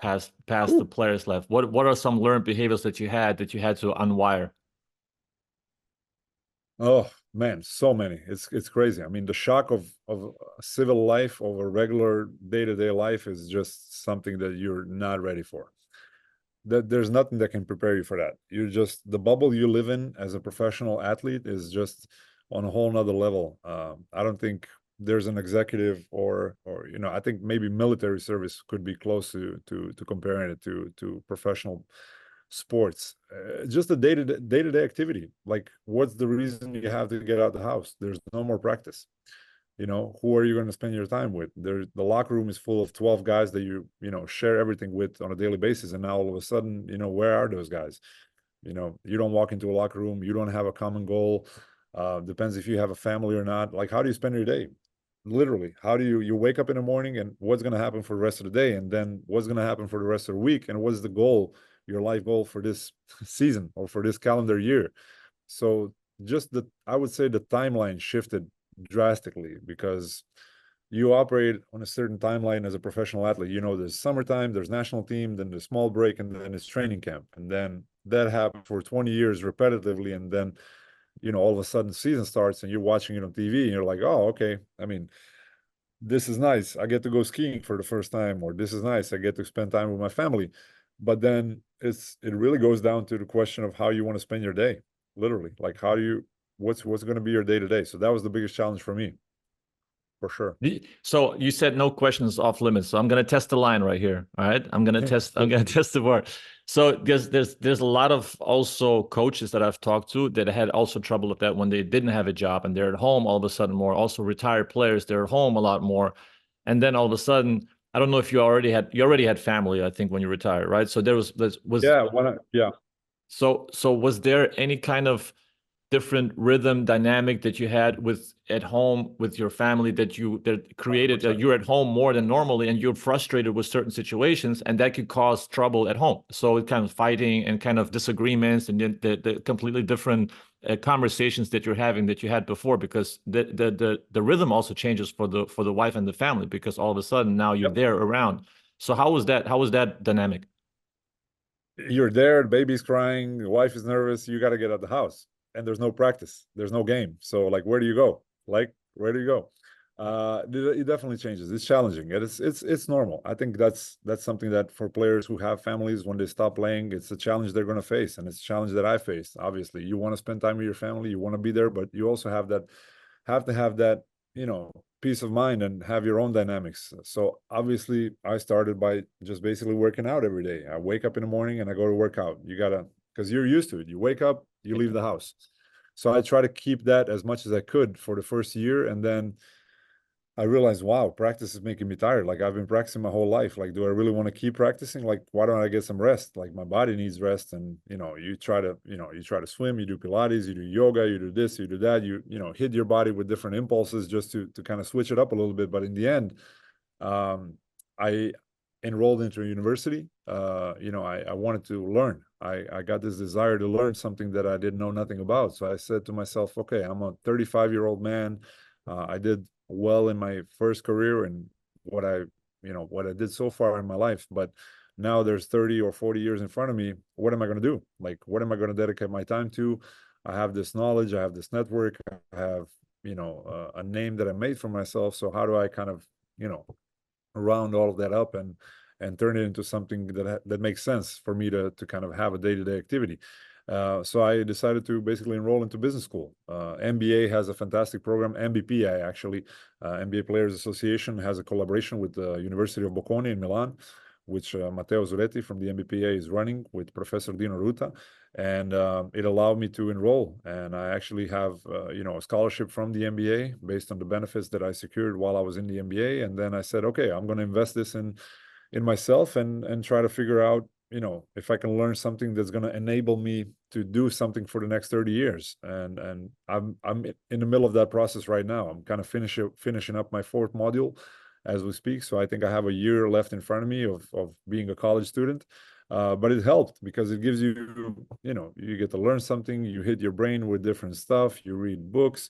Speaker 1: past the players left? What are some learned behaviors that you had to unwire?
Speaker 2: Oh man, so many. It's crazy. I mean, the shock of civil life, of a regular day-to-day life, is just something that you're not ready for. There's nothing that can prepare you for that. The bubble you live in as a professional athlete is just on a whole nother level. I don't think there's an executive or I think maybe military service could be close to comparing it to professional sports, just a day-to-day activity. Like, what's the reason you have to get out the house? There's no more practice. You know, who are you going to spend your time with? The locker room is full of 12 guys that you know, share everything with on a daily basis. And now all of a sudden, you know, where are those guys? You know, you don't walk into a locker room, you don't have a common goal. Depends if you have a family or not. Like, how do you spend your day? Literally, how do you wake up in the morning, and what's going to happen for the rest of the day? And then what's going to happen for the rest of the week? And what's the goal, your life goal for this season or for this calendar year? So just I would say the timeline shifted drastically, because you operate on a certain timeline as a professional athlete. You know, there's summertime, there's national team, then there's small break, and then it's training camp. And then that happened for 20 years repetitively. And then, you know, all of a sudden season starts and you're watching it on TV and you're like, oh, okay. I mean, this is nice. I get to go skiing for the first time, or this is nice. I get to spend time with my family. But then it really goes down to the question of how you want to spend your day. Literally, like, how do you, what's going to be your day to day? So that was the biggest challenge for me, for sure.
Speaker 1: So you said no questions off limits. So I'm going to test the line right here. All right. I'm going to test the word. So there's a lot of also coaches that I've talked to that had also trouble with that when they didn't have a job and they're at home all of a sudden more. Also retired players, they're at home a lot more. And then all of a sudden, I don't know if you already had family, I think, when you retired, right? So there was
Speaker 2: yeah.
Speaker 1: So was there any kind of different rhythm dynamic that you had at home with your family that created you're at home more than normally, and you're frustrated with certain situations, and that could cause trouble at home? So it kind of fighting and kind of disagreements, and then the completely different conversations that you're having that you had before, because the rhythm also changes for the wife and the family, because all of a sudden now you're there around. So how was that dynamic?
Speaker 2: You're there, the baby's crying, the wife is nervous, you got to get out the house, and there's no practice, there's no game. So, like, where do you go? Like, where do you go? It definitely changes. It's challenging. It's normal. I think that's something that for players who have families, when they stop playing, it's a challenge they're going to face, and it's a challenge that I faced. Obviously, you want to spend time with your family, you want to be there, but you also have to have that, you know, peace of mind and have your own dynamics. So obviously I started by just basically working out every day. I wake up in the morning and I go to work out. You gotta, because you're used to it. You wake up, you leave the house. So I try to keep that as much as I could for the first year. And then I realized, wow, practice is making me tired. Like, I've been practicing my whole life. Like, do I really want to keep practicing? Like, why don't I get some rest? Like, my body needs rest. And, you know, you try to swim, you do Pilates, you do yoga, you do this, you do that, you know, hit your body with different impulses just to kind of switch it up a little bit. But in the end, I enrolled into a university. You know, I wanted to learn. I got this desire to learn something that I didn't know nothing about. So I said to myself, okay, I'm a 35-year-old man. I did well in my first career and what I did so far in my life, but now there's 30 or 40 years in front of me. What am I going to do? Like, what am I going to dedicate my time to? I have this knowledge, I have this network, I have, you know, a name that I made for myself. So how do I kind of, you know, round all of that up and turn it into something that makes sense for me to kind of have a day-to-day activity? So I decided to basically enroll into business school. MBA has a fantastic program. MBPI, actually, MBA Players Association, has a collaboration with the University of Bocconi in Milan, which Matteo Zuretti from the MBPA is running with Professor Dino Ruta. And it allowed me to enroll. And I actually have, you know, a scholarship from the MBA based on the benefits that I secured while I was in the MBA. And then I said, okay, I'm going to invest this in myself and try to figure out, you know, if I can learn something that's going to enable me to do something for the next 30 years. And I'm in the middle of that process right now. I'm kind of finishing up my 4th module as we speak. So I think I have a year left in front of me of being a college student. But it helped because it gives you, you know, you get to learn something, you hit your brain with different stuff, you read books,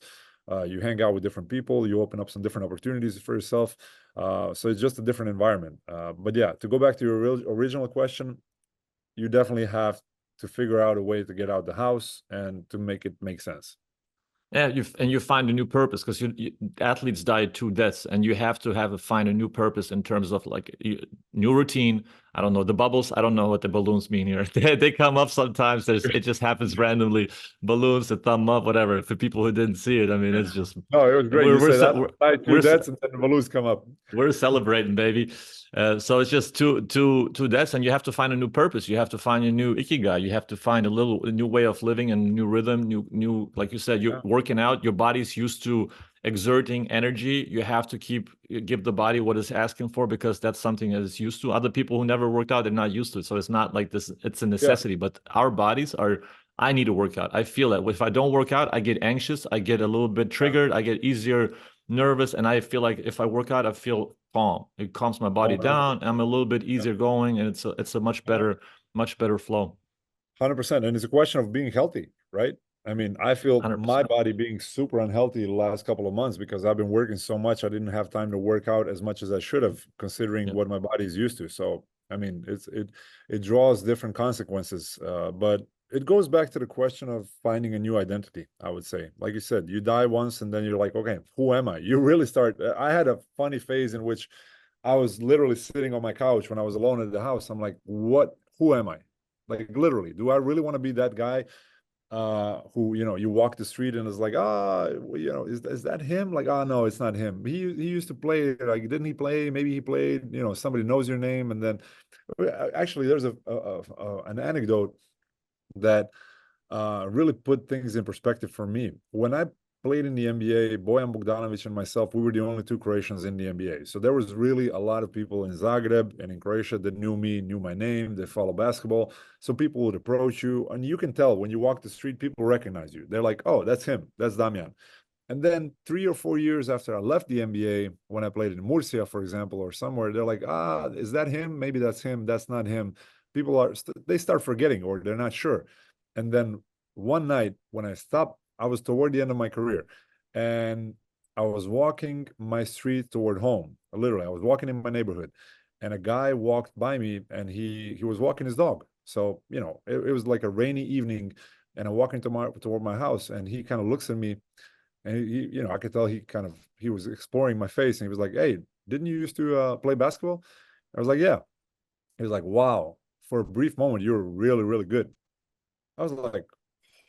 Speaker 2: you hang out with different people, you open up some different opportunities for yourself. So it's just a different environment. But yeah, to go back to your original question, you definitely have to figure out a way to get out the house and to make it make sense.
Speaker 1: Yeah, you find a new purpose, because athletes die 2 deaths, and you have to find a new purpose in terms of like new routine. I don't know, the bubbles. I don't know what the balloons mean here. They come up sometimes. It just happens randomly. Balloons, a thumb up, whatever. For people who didn't see it, I mean, it's just
Speaker 2: No, it was great.
Speaker 1: we're
Speaker 2: You
Speaker 1: we're
Speaker 2: say
Speaker 1: ce-
Speaker 2: that,
Speaker 1: we're,
Speaker 2: two
Speaker 1: we're
Speaker 2: deaths, and then the balloons come up.
Speaker 1: we're celebrating, baby. So it's just two deaths, and you have to find a new purpose. You have to find a new ikigai. You have to find a new way of living and new rhythm, new like you said, you're
Speaker 2: Yeah.
Speaker 1: working out. Your body's used to exerting energy. You have to give the body what it's asking for, because that's something that it's used to. Other people who never worked out, they're not used to it. So it's not like this, it's a
Speaker 2: Yeah.
Speaker 1: necessity, but our bodies are. I need to work out. I feel that if I don't work out, I get anxious. I get a little bit triggered. I get easier nervous, and I feel like if I work out, I feel calm. It calms my body down. I'm a little bit easier going, and it's a much better flow.
Speaker 2: 100%. And it's a question of being healthy, right? I mean, I feel my
Speaker 1: 100%.
Speaker 2: body being super unhealthy the last couple of months because I've been working so much. I didn't have time to work out as much as I should have, considering
Speaker 1: Yeah.
Speaker 2: what my body is used to. So, I mean, it draws different consequences. But it goes back to the question of finding a new identity, I would say. Like you said, you die once and then you're like, okay, who am I? You really start. I had a funny phase in which I was literally sitting on my couch when I was alone at the house. I'm like, who am I? Like literally, do I really want to be that guy who, you walk the street and is like, is that him? Like, no, it's not him. He used to play, like, didn't he play? Maybe he played, somebody knows your name. And then actually there's an anecdote that really put things in perspective for me. When I played in the NBA, Bojan Bogdanovic and myself, we were the only two Croatians in the NBA. So there was really a lot of people in Zagreb and in Croatia that knew me, knew my name, they follow basketball. So people would approach you, and you can tell when you walk the street, people recognize you. They're like, oh, that's him, that's Damjan. And then 3 or 4 years after I left the NBA, when I played in Murcia, for example, or somewhere, they're like, is that him? Maybe that's him. That's not him. People they start forgetting, or they're not sure. And then one night when I stopped, I was toward the end of my career, and I was walking my street toward home. Literally, I was walking in my neighborhood, and a guy walked by me, and he was walking his dog. So, it was like a rainy evening, and I'm walking toward my house, and he kind of looks at me, and I could tell he was exploring my face, and he was like, "Hey, didn't you used to play basketball?" I was like, "Yeah." He was like, "Wow, for a brief moment, you were really, really good." I was like,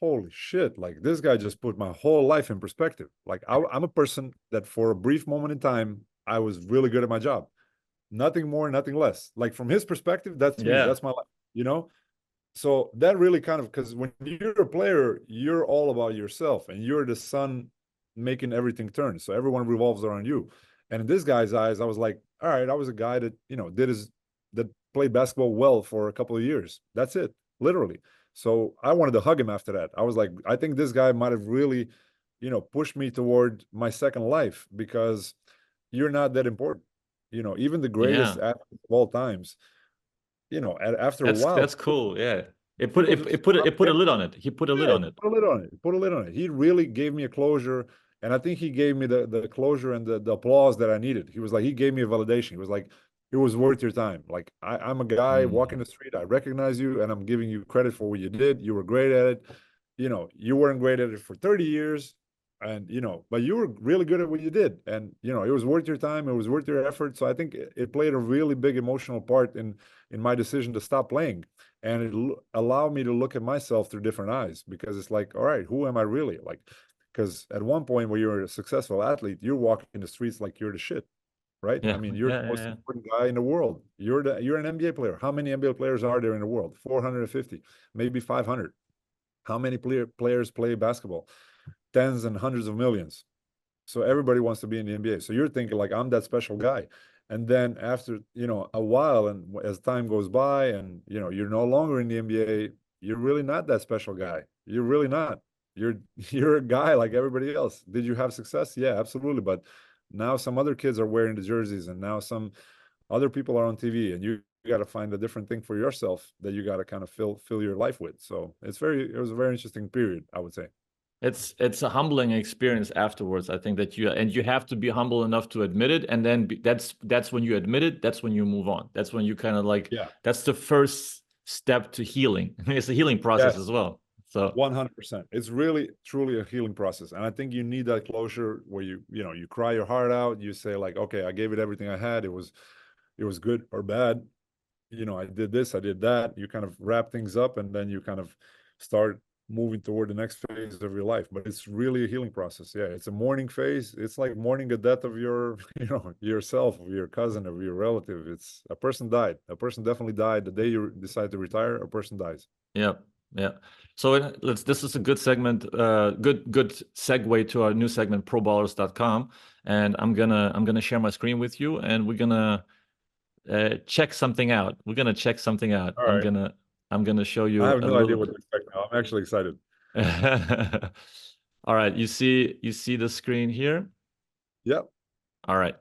Speaker 2: holy shit, like this guy just put my whole life in perspective. Like I'm a person that for a brief moment in time, I was really good at my job. Nothing more, nothing less. Like from his perspective, that's me.
Speaker 1: Yeah.
Speaker 2: That's my life. So that really kind of, because when you're a player, you're all about yourself and you're the sun making everything turn. So everyone revolves around you. And in this guy's eyes, I was like, all right, I was a guy that, that played basketball well for a couple of years. That's it, literally. So I wanted to hug him after that. I was like, I think this guy might have really, pushed me toward my second life, because you're not that important. Even the greatest
Speaker 1: Yeah.
Speaker 2: athletes of all times, after a while,
Speaker 1: That's cool. Yeah.
Speaker 2: people just
Speaker 1: It put a lid on it. He put a lid
Speaker 2: yeah,
Speaker 1: on it.
Speaker 2: put a lid on it. Put a lid on it. He really gave me a closure. And I think he gave me the closure and the applause that I needed. He gave me a validation. He was like, it was worth your time. Like, I'm a guy walking
Speaker 1: Mm.
Speaker 2: the street. I recognize you and I'm giving you credit for what you did. You were great at it. You weren't great at it for 30 years. And, but you were really good at what you did. And, it was worth your time. It was worth your effort. So I think it played a really big emotional part in my decision to stop playing. And it allowed me to look at myself through different eyes, because it's like, all right, who am I really? Like, because at one point where you're a successful athlete, you're walking the streets like you're the shit, right? I
Speaker 1: Yeah.
Speaker 2: mean, you're the
Speaker 1: Yeah.
Speaker 2: most
Speaker 1: Yeah.
Speaker 2: important guy in the world. You're an NBA player. How many NBA players are there in the world? 450, maybe 500. How many players play basketball? Tens and hundreds of millions. So everybody wants to be in the NBA. So you're thinking like, I'm that special guy. And then after, a while, and as time goes by and, you're no longer in the NBA, you're really not that special guy. You're really not. You're you're a guy like everybody else. Did you have success? Yeah, absolutely. But now some other kids are wearing the jerseys, and now some other people are on TV, and you got to find a different thing for yourself that you got to kind of fill your life with. So it was a very interesting period, I would say.
Speaker 1: It's a humbling experience afterwards. I think that you have to be humble enough to admit it, and then that's when you admit it. That's when you move on. That's when you kind of like,
Speaker 2: Yeah.
Speaker 1: that's the first step to healing. It's a healing process as
Speaker 2: Yes.
Speaker 1: well. So
Speaker 2: 100%. It's really truly a healing process. And I think you need that closure where you cry your heart out. You say like, okay, I gave it everything I had. It was good or bad. I did this, I did that. You kind of wrap things up, and then you kind of start moving toward the next phase of your life. But it's really a healing process. Yeah, it's a mourning phase. It's like mourning the death of your, yourself, of your cousin, of your relative. It's a person died. A person definitely died the day you decide to retire. A person dies.
Speaker 1: Yeah, yeah. So this is a good segment, good segue to our new segment, proballers.com. And I'm gonna share my screen with you, and we're gonna check something out. We're gonna check something out.
Speaker 2: All right.
Speaker 1: I'm gonna show
Speaker 2: I
Speaker 1: you
Speaker 2: have
Speaker 1: a
Speaker 2: no idea
Speaker 1: little
Speaker 2: what to expect now. I'm actually excited.
Speaker 1: bit. All right, you see the screen here?
Speaker 2: Yep.
Speaker 1: All right.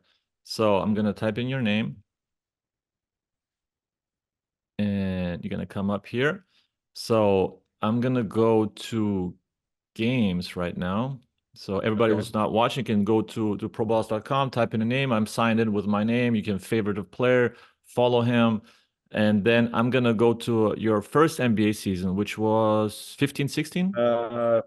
Speaker 1: So I'm gonna type in your name, and you're gonna come up here. So I'm gonna go to games right now. So everybody
Speaker 2: Okay.
Speaker 1: who's not watching can go to proballs.com, type in a name. I'm signed in with my name. You can favorite a player, follow him. And then I'm gonna go to your first NBA season, which was 15, 16?
Speaker 2: I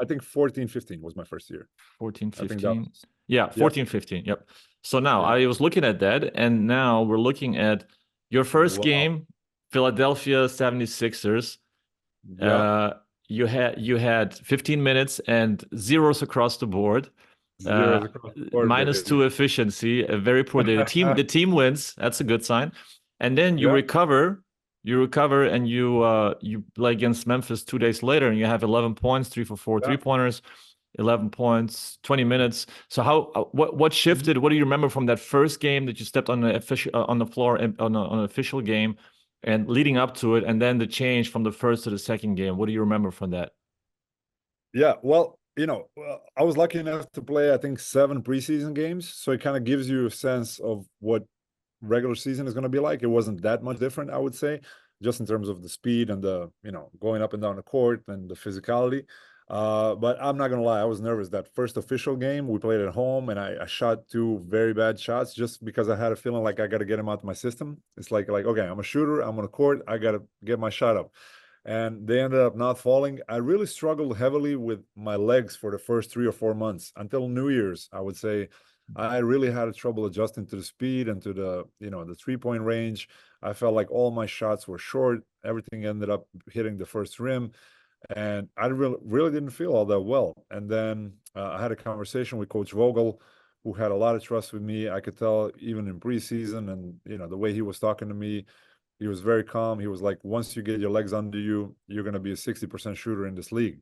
Speaker 2: think 14, 15 was my first year.
Speaker 1: 14,
Speaker 2: I think that
Speaker 1: 15.
Speaker 2: was,
Speaker 1: Yeah,
Speaker 2: yep.
Speaker 1: 14, 15. Yep. So now
Speaker 2: Yeah.
Speaker 1: I was looking at that, and now we're looking at your first
Speaker 2: Wow.
Speaker 1: game, Philadelphia 76ers.
Speaker 2: Yeah.
Speaker 1: You had 15 minutes and zeros across the board.
Speaker 2: Zeros across the board,
Speaker 1: -2
Speaker 2: baby.
Speaker 1: efficiency, a very poor day. The team wins. That's a good sign. And then you
Speaker 2: Yeah.
Speaker 1: recover, and you play against Memphis 2 days later, and you have 11 points, 3 for 4
Speaker 2: Yeah.
Speaker 1: three-pointers, 11 points, 20 minutes. So what
Speaker 2: Mm-hmm.
Speaker 1: shifted? What do you remember from that first game that you stepped on the official on the floor on an official game, and leading up to it, and then the change from the first to the second game? What do you remember from that?
Speaker 2: Yeah. Well, I was lucky enough to play, I think, 7 preseason games. So it kind of gives you a sense of what regular season is going to be like. It wasn't that much different, I would say, just in terms of the speed and the, going up and down the court and the physicality. But I'm not gonna lie, I was nervous. That first official game, we played at home, and I shot 2 very bad shots just because I had a feeling like I got to get them out of my system. It's like, okay, I'm a shooter, I'm on the court, I got to get my shot up. And they ended up not falling. I really struggled heavily with my legs for the first 3 or 4 months until New Year's, I would say. I really had trouble adjusting to the speed and to the, the 3-point range. I felt like all my shots were short. Everything ended up hitting the first rim, and I really didn't feel all that well. And then I had a conversation with Coach Vogel, who had a lot of trust with me. I could tell even in preseason, and the way he was talking to me, he was very calm. He was like, once you get your legs under you, you're going to be a 60% shooter in this league.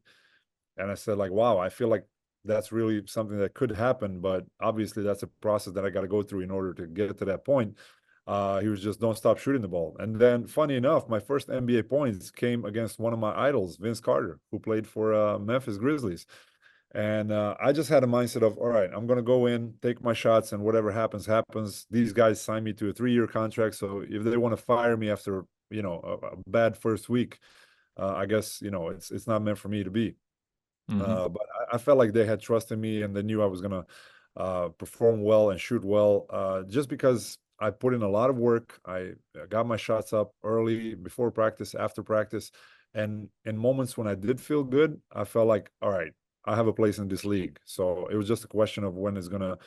Speaker 2: And I said, like, wow, I feel like that's really something that could happen, but obviously that's a process that I got to go through in order to get to that point. He was just, don't stop shooting the ball. And then, funny enough, my first NBA points came against one of my idols, Vince Carter, who played for Memphis Grizzlies. And I just had a mindset of, all right, I'm going to go in, take my shots, and whatever happens, happens. These guys signed me to a 3-year contract. So if they want to fire me after, a bad first week, I guess, it's not meant for me to be. But I felt like they had trust in me, and they knew I was going to perform well and shoot well, just because I put in a lot of work. I got my shots up early, before practice, after practice. And in moments when I did feel good, I felt like, all right, I have a place in this league. So it was just a question of when it's going to,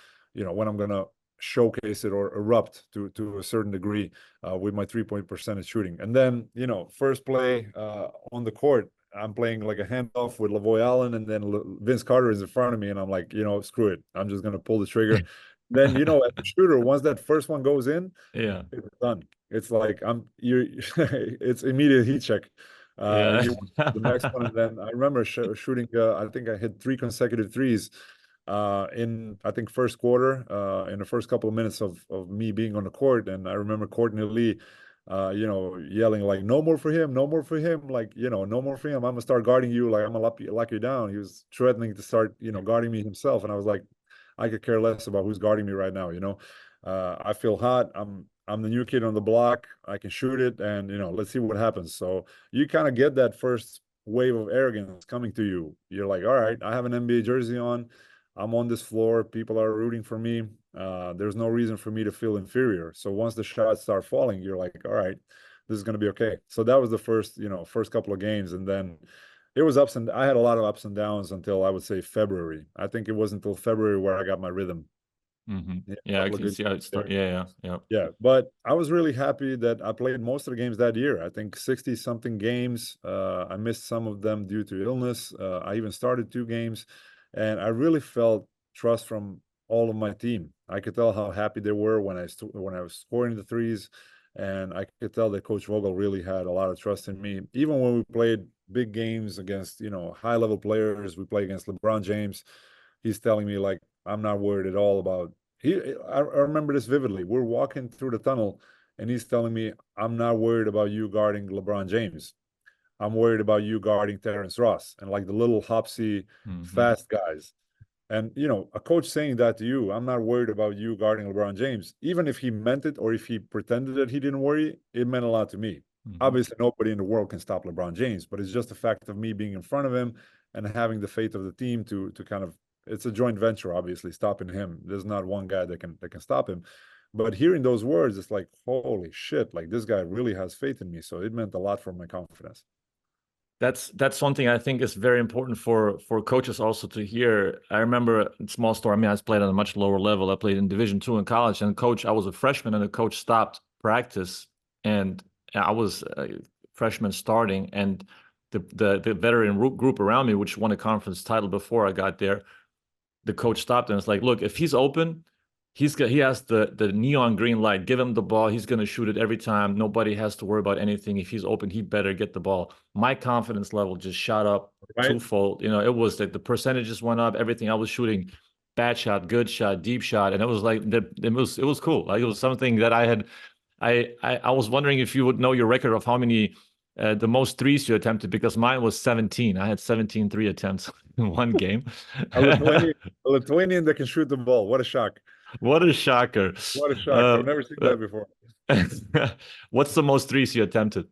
Speaker 2: when I'm going to showcase it or erupt to a certain degree with my 3-point percentage shooting. And then, first play on the court, I'm playing like a handoff with Lavoy Allen, and then Vince Carter is in front of me, and I'm like, screw it. I'm just going to pull the trigger. Then, as a shooter, once that first one goes in,
Speaker 1: Yeah.
Speaker 2: it's done. It's like it's immediate heat check.
Speaker 1: Yeah.
Speaker 2: You want the next one, and then I remember shooting. I think I hit 3 consecutive threes in, I think, first quarter, in the first couple of minutes of me being on the court. And I remember Courtney Lee, yelling like, "No more for him, no more for him!" Like, no more for him. I'm gonna start guarding you. Like, I'm gonna lock you down. He was threatening to start, guarding me himself, and I was like, I could care less about who's guarding me right now. I feel hot. I'm the new kid on the block. I can shoot it, and let's see what happens. So you kind of get that first wave of arrogance coming to you. You're like, all right, I have an NBA jersey on. I'm on this floor. People are rooting for me. There's no reason for me to feel inferior. So once the shots start falling, you're like, all right, this is going to be okay. So that was the first couple of games. And then it was I had a lot of ups and downs until, I would say, February. I think it was until February where I got my rhythm.
Speaker 1: Yeah, I
Speaker 2: couple of
Speaker 1: can
Speaker 2: good
Speaker 1: see how it
Speaker 2: games there.
Speaker 1: started. Yeah.
Speaker 2: Yeah, but I was really happy that I played most of the games that year. I think 60 something games. I missed some of them due to illness. I even started 2 games, and I really felt trust from all of my team. I could tell how happy they were when when I was scoring the threes, and I could tell that Coach Vogel really had a lot of trust in me. Even when we played big games against, high level players, we play against LeBron James. He's telling me like, I'm not worried at all about I remember this vividly. We're walking through the tunnel and he's telling me, I'm not worried about you guarding LeBron James. I'm worried about you guarding Terrence Ross and like the little hopsy, fast guys. And, a coach saying that to you, I'm not worried about you guarding LeBron James. Even if he meant it or if he pretended that he didn't worry, it meant a lot to me. Obviously, nobody in the world can stop LeBron James, but it's just the fact of me being in front of him and having the faith of the team to kind of, it's a joint venture, obviously, stopping him. There's not one guy that can stop him. But hearing those words, it's like, holy shit, like this guy really has faith in me. So it meant a lot for my confidence.
Speaker 1: That's something I think is very important for coaches also to hear. I remember a small story. I mean, I played at a much lower level. I played in Division II in college, and I was a freshman, and the coach stopped practice, and I was a freshman starting, and the veteran group around me, which won a conference title before I got there, the coach stopped and it's like, look, if he's open, he has the neon green light. Give him the ball. He's going to shoot it every time. Nobody has to worry about anything. If he's open, he better get the ball. My confidence level just shot up twofold. It was that the percentages went up. Everything I was shooting, bad shot, good shot, deep shot, and it was like it was cool. Like it was something that I was wondering if you would know your record of how many the most threes you attempted, because mine was 17. I had 17 3 attempts in one game.
Speaker 2: A Lithuanian that can shoot the ball. What a shock.
Speaker 1: What a shocker.
Speaker 2: What a shock. I've never seen that before.
Speaker 1: What's the most threes you attempted?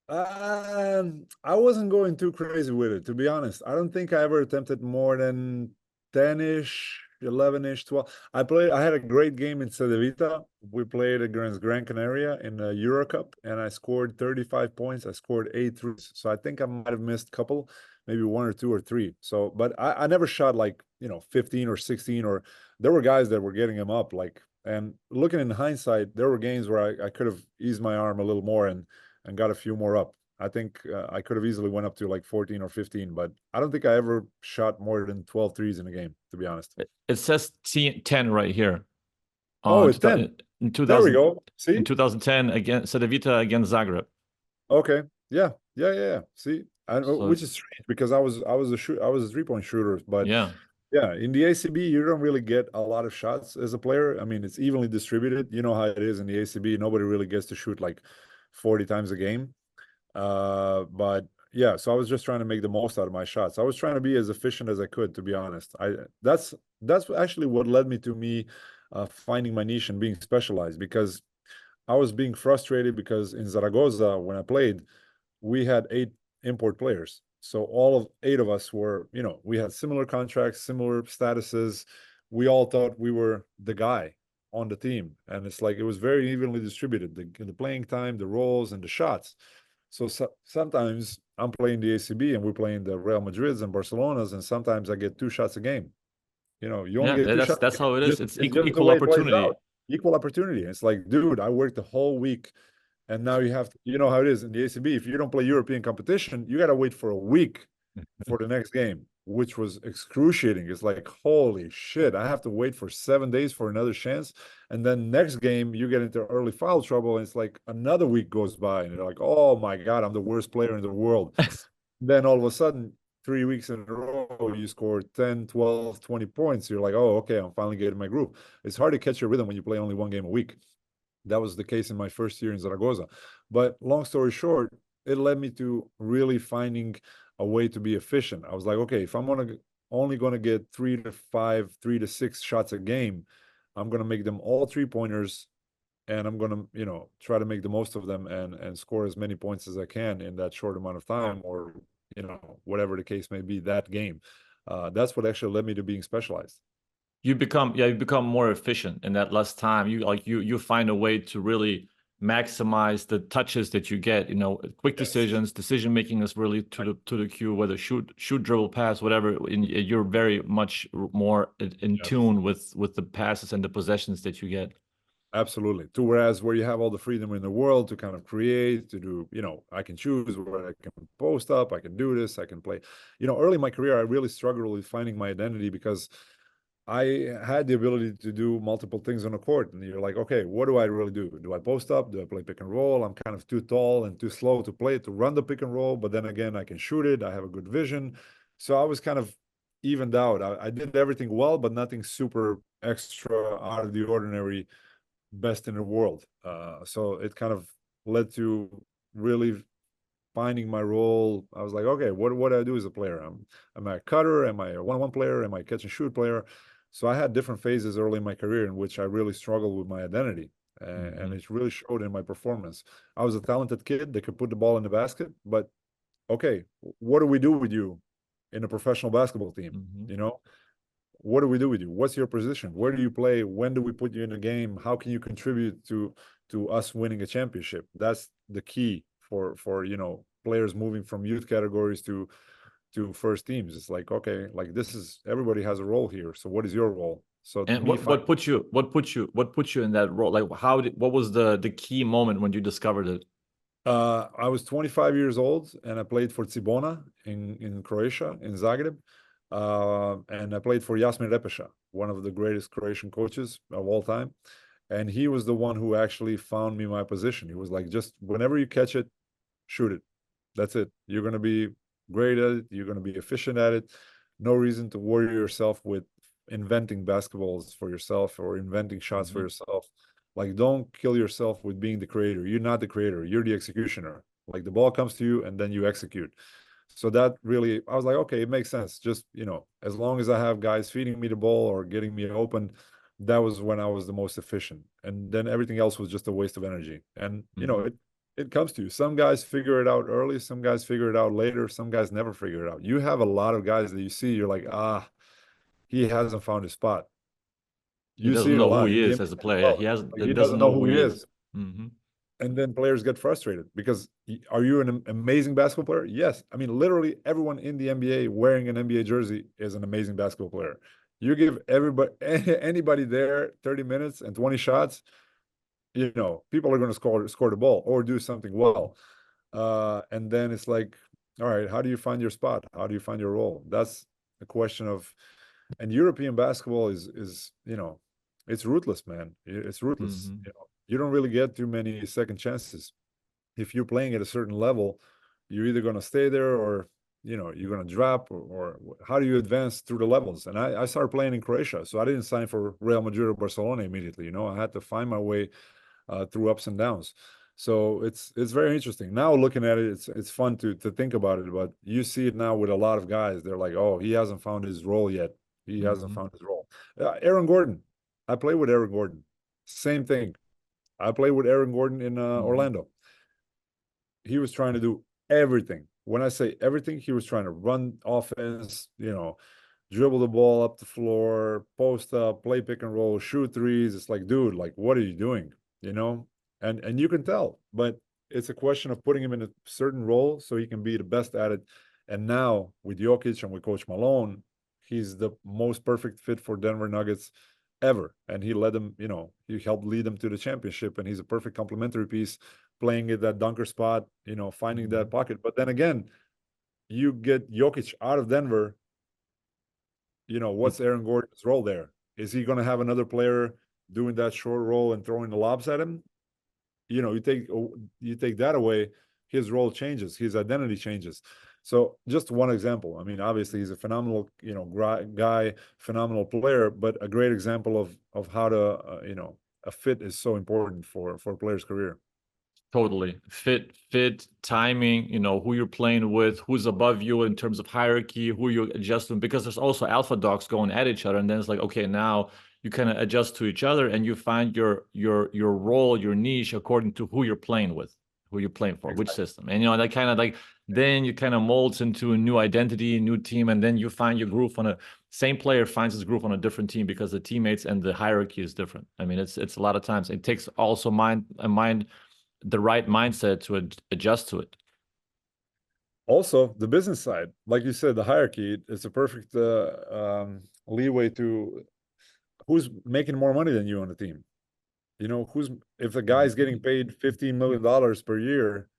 Speaker 2: I wasn't going too crazy with it, to be honest. I don't think I ever attempted more than 10-ish, 11-ish, 12. I had a great game in Cedevita. We played against Gran Canaria in the Euro Cup, and I scored 35 points. I scored 8 threes. So I think I might have missed a couple, maybe 1 or 2 or 3. So, but I never shot like, 15 or 16, or there were guys that were getting them up. And looking in hindsight, there were games where I could have eased my arm a little more and got a few more up. I think I could have easily went up to like 14 or 15, but I don't think I ever shot more than 12 threes in a game, to be honest.
Speaker 1: It says 10 right here.
Speaker 2: Oh, it's 10.
Speaker 1: In 2000,
Speaker 2: there we go. See?
Speaker 1: In 2010 against Cedevita against Zagreb.
Speaker 2: Okay. Yeah. See, which is strange because I was a 3-point shooter, but yeah, in the ACB you don't really get a lot of shots as a player. I mean, it's evenly distributed. You know how it is in the ACB. Nobody really gets to shoot like 40 times a game. But yeah, so I was just trying to make the most out of my shots. I was trying to be as efficient as I could, to be honest. That's actually what led me to me finding my niche and being specialized, because I was being frustrated because in Zaragoza, when I played, we had 8 import players. So all of 8 of us were, we had similar contracts, similar statuses. We all thought we were the guy on the team, and it's like it was very evenly distributed, the playing time, the roles, and the shots. So sometimes I'm playing the ACB and we're playing the Real Madrids and Barcelonas, and sometimes I get 2 shots a game. You only get 2 shots.
Speaker 1: That's how it is. It's
Speaker 2: equal
Speaker 1: opportunity.
Speaker 2: Equal opportunity. It's like, dude, I worked the whole week, and now you have to, how it is in the ACB. If you don't play European competition, you got to wait for a week for the next game, which was excruciating. It's like, holy shit, I have to wait for 7 days for another chance. And then next game, you get into early foul trouble, and it's like another week goes by, and you're like, oh my God, I'm the worst player in the world. Then all of a sudden, 3 weeks in a row, you score 10, 12, 20 points. You're like, oh, okay, I'm finally getting my groove. It's hard to catch your rhythm when you play only 1 game a week. That was the case in my first year in Zaragoza. But long story short, it led me to really finding a way to be efficient. I was like, okay, if I'm only going to get 3 to 5, 3 to 6 shots a game, I'm going to make them all 3-pointers, and I'm going to, try to make the most of them and score as many points as I can in that short amount of time, or, whatever the case may be that game. That's what actually led me to being specialized.
Speaker 1: You become more efficient in that less time. You find a way to really maximize the touches that you get. You know, quick decisions, decision making is really to the cue, whether shoot, dribble, pass, whatever. You're very much more in tune with the passes and the possessions that you get.
Speaker 2: Absolutely. To whereas where you have all the freedom in the world to kind of create, to do, I can choose where I can post up, I can do this, I can play. Early in my career, I really struggled with finding my identity because I had the ability to do multiple things on the court. And you're like, okay, what do I really do? Do I post up? Do I play pick and roll? I'm kind of too tall and too slow to run the pick and roll. But then again, I can shoot it. I have a good vision. So I was kind of evened out. I did everything well, but nothing super extra out of the ordinary, best in the world. So it kind of led to really finding my role. I was like, okay, what do I do as a player? Am I a cutter? Am I a one-on-one player? Am I a catch and shoot player? So I had different phases early in my career in which I really struggled with my identity, and it really showed in my performance. I was a talented kid that could put the ball in the basket, but okay, what do we do with you in a professional basketball team? What do we do with you? What's your position? Where do you play? When do we put you in a game? How can you contribute to us winning a championship? That's the key for players moving from youth categories to first teams. It's like, okay, like everybody has a role here. So what is your role? So
Speaker 1: and what put you in that role? Like what was the key moment when you discovered it?
Speaker 2: I was 25 years old and I played for Cibona in Croatia, in Zagreb. And I played for Jasmin Repeša, one of the greatest Croatian coaches of all time. And he was the one who actually found me my position. He was like, just whenever you catch it, shoot it. That's it. You're going to be great at it. You're going to be efficient at it. No reason to worry yourself with inventing basketballs for yourself or inventing shots for yourself. Like, don't kill yourself with being the creator. You're not the creator. You're the executioner. Like, the ball comes to you and then you execute. So that really, I was like, okay, it makes sense. Just, as long as I have guys feeding me the ball or getting me open, that was when I was the most efficient. And then everything else was just a waste of energy. And, it comes to you. Some guys figure it out early. Some guys figure it out later. Some guys never figure it out. You have a lot of guys that you see, you're like, he hasn't found his spot.
Speaker 1: He doesn't know who he is as a player. He doesn't know who he is.
Speaker 2: And then players get frustrated because are you an amazing basketball player? Yes. I mean, literally everyone in the NBA wearing an NBA jersey is an amazing basketball player. You give anybody there 30 minutes and 20 shots, people are going to score the ball or do something well. And then it's like, all right, how do you find your spot? How do you find your role? That's a question of, and European basketball is it's ruthless, man. It's ruthless. You don't really get too many second chances. If you're playing at a certain level, you're either going to stay there or, you're going to drop or how do you advance through the levels? And I started playing in Croatia, so I didn't sign for Real Madrid or Barcelona immediately. I had to find my way through ups and downs. So it's very interesting. Now looking at it, it's fun to think about it, but you see it now with a lot of guys. They're like, oh, he hasn't found his role yet. He hasn't found his role. Aaron Gordon. I played with Aaron Gordon. Same thing. I played with Aaron Gordon in Orlando. He was trying to do everything. When I say everything, he was trying to run offense, dribble the ball up the floor, post up, play pick and roll, shoot threes. It's like, dude, like, what are you doing? And you can tell, but it's a question of putting him in a certain role so he can be the best at it. And now with Jokic and with Coach Malone, he's the most perfect fit for Denver Nuggets ever. And he led them, he helped lead them to the championship. And he's a perfect complementary piece, playing at that dunker spot, finding that pocket. But then again, you get Jokic out of Denver, what's Aaron Gordon's role there? Is he going to have another player doing that short roll and throwing the lobs at him? You take that away, his role changes, his identity changes. So just one example. I mean, obviously he's a phenomenal, guy, phenomenal player, but a great example of how to, a fit is so important for a player's career.
Speaker 1: Totally. Fit, timing, who you're playing with, who's above you in terms of hierarchy, who you're adjusting, because there's also alpha dogs going at each other. And then it's like, okay, now you kind of adjust to each other and you find your role, your niche according to who you're playing with, who you're playing for, which system. And, that kind of like, then you kind of molds into a new identity, a new team. And then you find your groove on same player finds his groove on a different team because the teammates and the hierarchy is different. I mean, it's a lot of times it takes also mind the right mindset to adjust to it.
Speaker 2: Also, the business side, like you said, the hierarchy, it's a perfect leeway to who's making more money than you on the team. You know, if the guy's getting paid $15 million per year,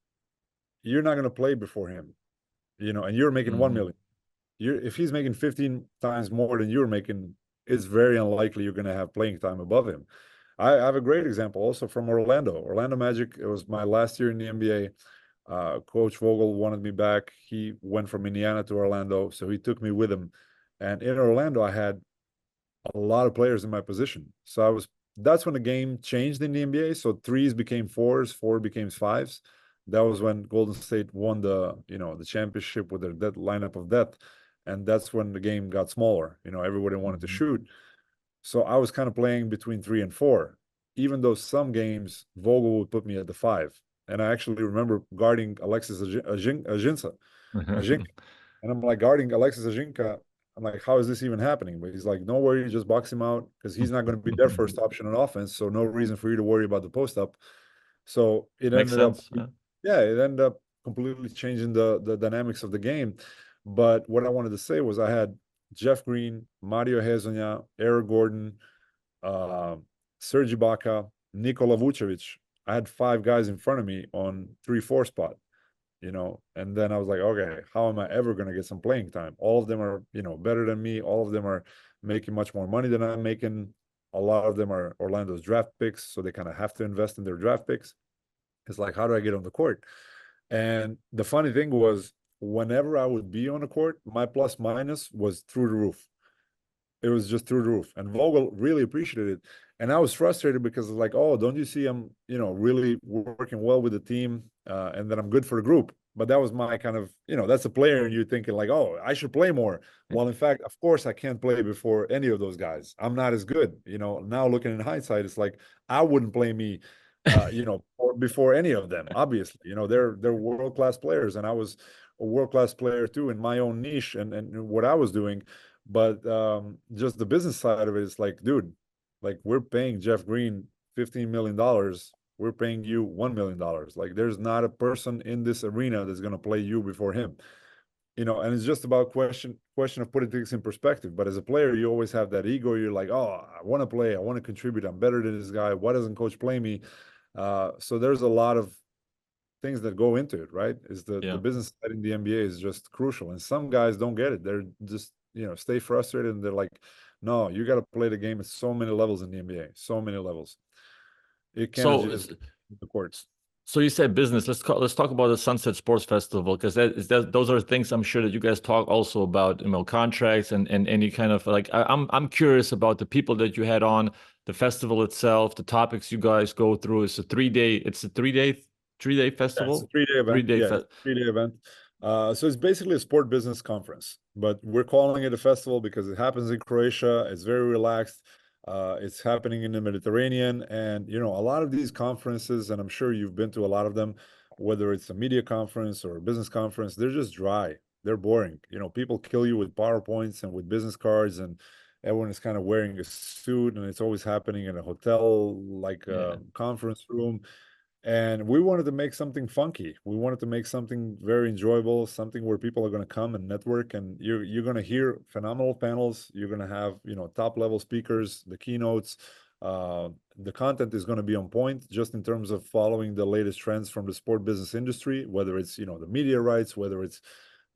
Speaker 2: you're not going to play before him, you know, and you're making 1 million. If he's making 15 times more than you're making, it's very unlikely you're going to have playing time above him. I have a great example also from Orlando Magic. It was my last year in the NBA. Coach Vogel wanted me back. He went from Indiana to Orlando, so he took me with him. And in Orlando, I had a lot of players in my position. So that's when the game changed in the NBA. So threes became fours, four became fives. That was when Golden State won the championship with their lineup of death. And that's when the game got smaller. You know, everybody wanted to shoot. So I was kind of playing between 3 and 4, even though some games Vogel would put me at the 5. And I actually remember guarding Alexis Ajinca. And I'm like, guarding Alexis Ajinca, I'm like, how is this even happening? But he's like, no worry, just box him out because he's not going to be their first option on offense. So no reason for you to worry about the post up. So it
Speaker 1: Makes
Speaker 2: ended
Speaker 1: sense.
Speaker 2: up, it ended up completely changing the dynamics of the game. But what I wanted to say was I had Jeff Green, Mario Hezonja, Eric Gordon, Serge Ibaka, Nikola Vucevic. I had 5 guys in front of me on 3-4 spot, you know, and then I was like, okay, how am I ever going to get some playing time? All of them are, you know, better than me. All of them are making much more money than I'm making. A lot of them are Orlando's draft picks, so they kind of have to invest in their draft picks. It's like, how do I get on the court? And the funny thing was, whenever I would be on the court, my plus minus was through the roof. It was just through the roof. And Vogel really appreciated it. And I was frustrated because like, oh, don't you see I'm, you know, really working well with the team and that I'm good for the group. But that was my kind of, you know, that's a player and you're thinking like, oh, I should play more. Well, in fact, of course, I can't play before any of those guys. I'm not as good. You know, now looking in hindsight, it's like, I wouldn't play me, you know, before any of them, obviously. You know, they're world-class players. And I was a world-class player too in my own niche and what I was doing. But just the business side of it is like, dude, like we're paying Jeff Green $15 million. We're paying you $1 million. Like there's not a person in this arena that's going to play you before him. You know, and it's just about question of putting things in perspective. But as a player, you always have that ego. You're like, oh, I want to play. I want to contribute. I'm better than this guy. Why doesn't coach play me? So there's a lot of things that go into it, right? Is the business side in the NBA is just crucial. And some guys don't get it. They're just, you know, stay frustrated and they're like, no, you got to play the game at so many levels in the NBA, so many levels. It can't just the courts.
Speaker 1: So you said business. Let's talk about the Sunset Sports Festival because those are things I'm sure that you guys talk also about, you know, contracts and any kind of like. I'm curious about the people that you had on the festival itself, the topics you guys go through. It's a 3-day festival.
Speaker 2: Yeah, it's a 3-day event. 3-day event. So it's basically a sport business conference, but we're calling it a festival because it happens in Croatia. It's very relaxed. It's happening in the Mediterranean, and you know, a lot of these conferences, and I'm sure you've been to a lot of them, whether it's a media conference or a business conference, they're just dry. They're boring. You know, people kill you with PowerPoints and with business cards, and everyone is kind of wearing a suit, and it's always happening in a hotel, like a conference room. And we wanted to make something funky. We wanted to make something very enjoyable, something where people are going to come and network, and you're going to hear phenomenal panels. You're going to have, you know, top level speakers, the keynotes. The content is going to be on point, just in terms of following the latest trends from the sport business industry, whether it's, you know, the media rights, whether it's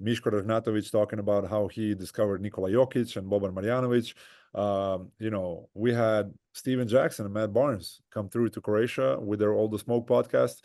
Speaker 2: Miško Ragnatovic talking about how he discovered Nikola Jokic and Boban Marjanovic. You know, we had Steven Jackson and Matt Barnes come through to Croatia with their All the Smoke podcast.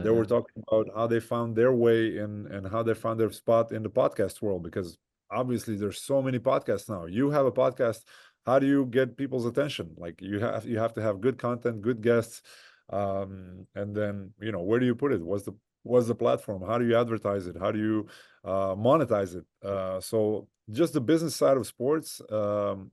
Speaker 2: They were talking about how they found their way in and how they found their spot in the podcast world, because obviously there's so many podcasts now. You have a podcast, how do you get people's attention? Like you have to have good content, good guests, and then, you know, where do you put it? What's the platform? How do you advertise it? How do you monetize it? So just the business side of sports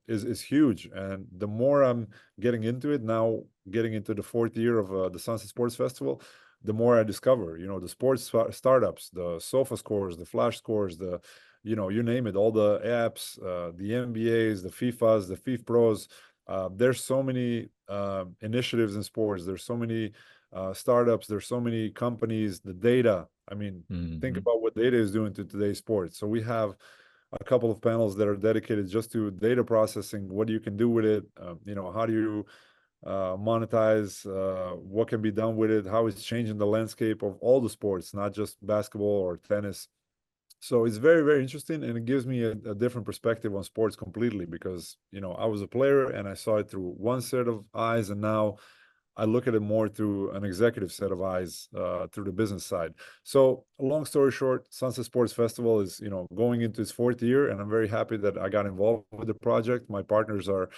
Speaker 2: is huge. And the more I'm getting into it now, getting into the 4th year of the Sunset Sports Festival, the more I discover, you know, the sports startups, the Sofa Scores, the Flash Scores, the, you know, you name it, all the apps, the NBAs, the FIFAs, the FIF Pros, There's so many initiatives in sports. There's so many startups. There's so many companies. The data. I mean, think about what data is doing to today's sports. So we have a couple of panels that are dedicated just to data processing. What you can do with it. How do you monetize, what can be done with it, how it's changing the landscape of all the sports, not just basketball or tennis. So it's very, very interesting, and it gives me a different perspective on sports completely, because I was a player and I saw it through one set of eyes, and now I look at it more through an executive set of eyes, through the business side. So long story short, Sunset Sports Festival is going into its fourth year, and I'm very happy that I got involved with the project. My partners are